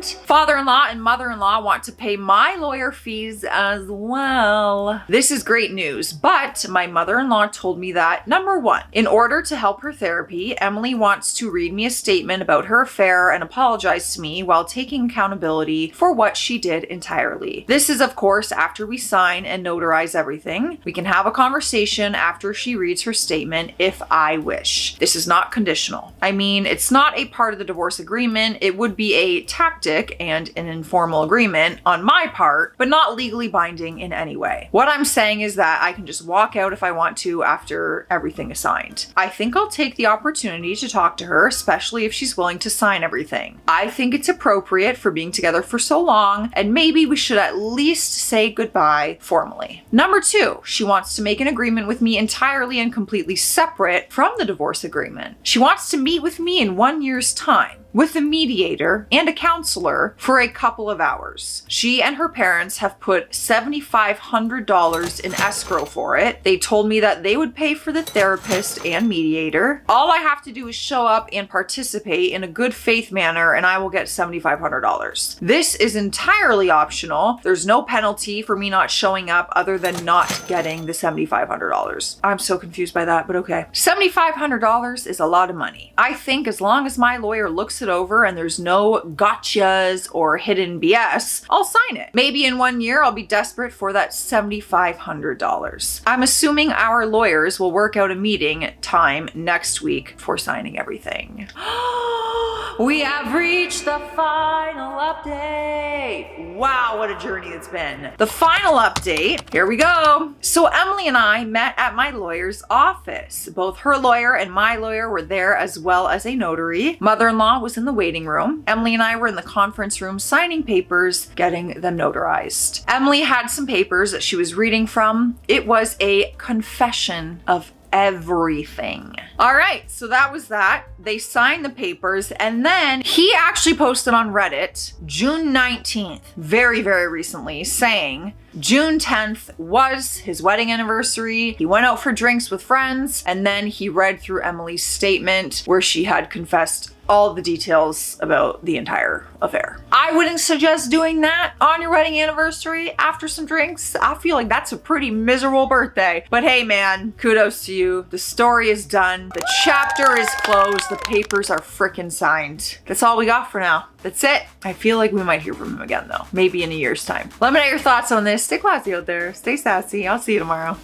Father-in-law and mother-in-law want to pay my lawyer fees as well. This is great news, but my mother-in-law told me that, number one, in order to help her therapy, Emily wants to read me a statement about her affair and apologize to me while taking accountability for what she did entirely. This is, of course, after we sign and notarize everything. We can have a conversation after she reads her statement if I wish. This is not conditional. I mean, it's not a part of the divorce agreement. It would be a tactic and an informal agreement on my part, but not legally binding in any way. What I'm saying is that I can just walk out if I want to after everything is signed. I think I'll take the opportunity to talk to her, especially if she's willing to sign everything. I think it's appropriate for being together for so long, and maybe we should at least say goodbye formally. Number two, she wants to make an agreement with me entirely and completely separate from the divorce agreement. She wants to meet with me in 1 year's time, with a mediator and a counselor for a couple of hours. She and her parents have put $7,500 in escrow for it. They told me that they would pay for the therapist and mediator. All I have to do is show up and participate in a good faith manner and I will get $7,500. This is entirely optional. There's no penalty for me not showing up other than not getting the $7,500. I'm so confused by that, but okay. $7,500 is a lot of money. I think as long as my lawyer looks it over and there's no gotchas or hidden BS, I'll sign it. Maybe in 1 year, I'll be desperate for that $7,500. I'm assuming our lawyers will work out a meeting time next week for signing everything. We have reached the final update. Wow, what a journey it's been. The final update, here we go. So Emily and I met at my lawyer's office. Both her lawyer and my lawyer were there, as well as a notary. Mother-in-law was in the waiting room. Emily and I were in the conference room signing papers, getting them notarized. Emily had some papers that she was reading from. It was a confession of everything. All right, so that was that. They signed the papers and then he actually posted on Reddit June 19th, very, very recently, saying June 10th was his wedding anniversary. He went out for drinks with friends and then he read through Emily's statement where she had confessed all the details about the entire affair. I wouldn't suggest doing that on your wedding anniversary after some drinks. I feel like that's a pretty miserable birthday. But hey man, kudos to you. The story is done. The chapter is closed. The papers are frickin' signed. That's all we got for now. That's it. I feel like we might hear from him again though. Maybe in a year's time. Let me know your thoughts on this. Stay classy out there. Stay sassy. I'll see you tomorrow.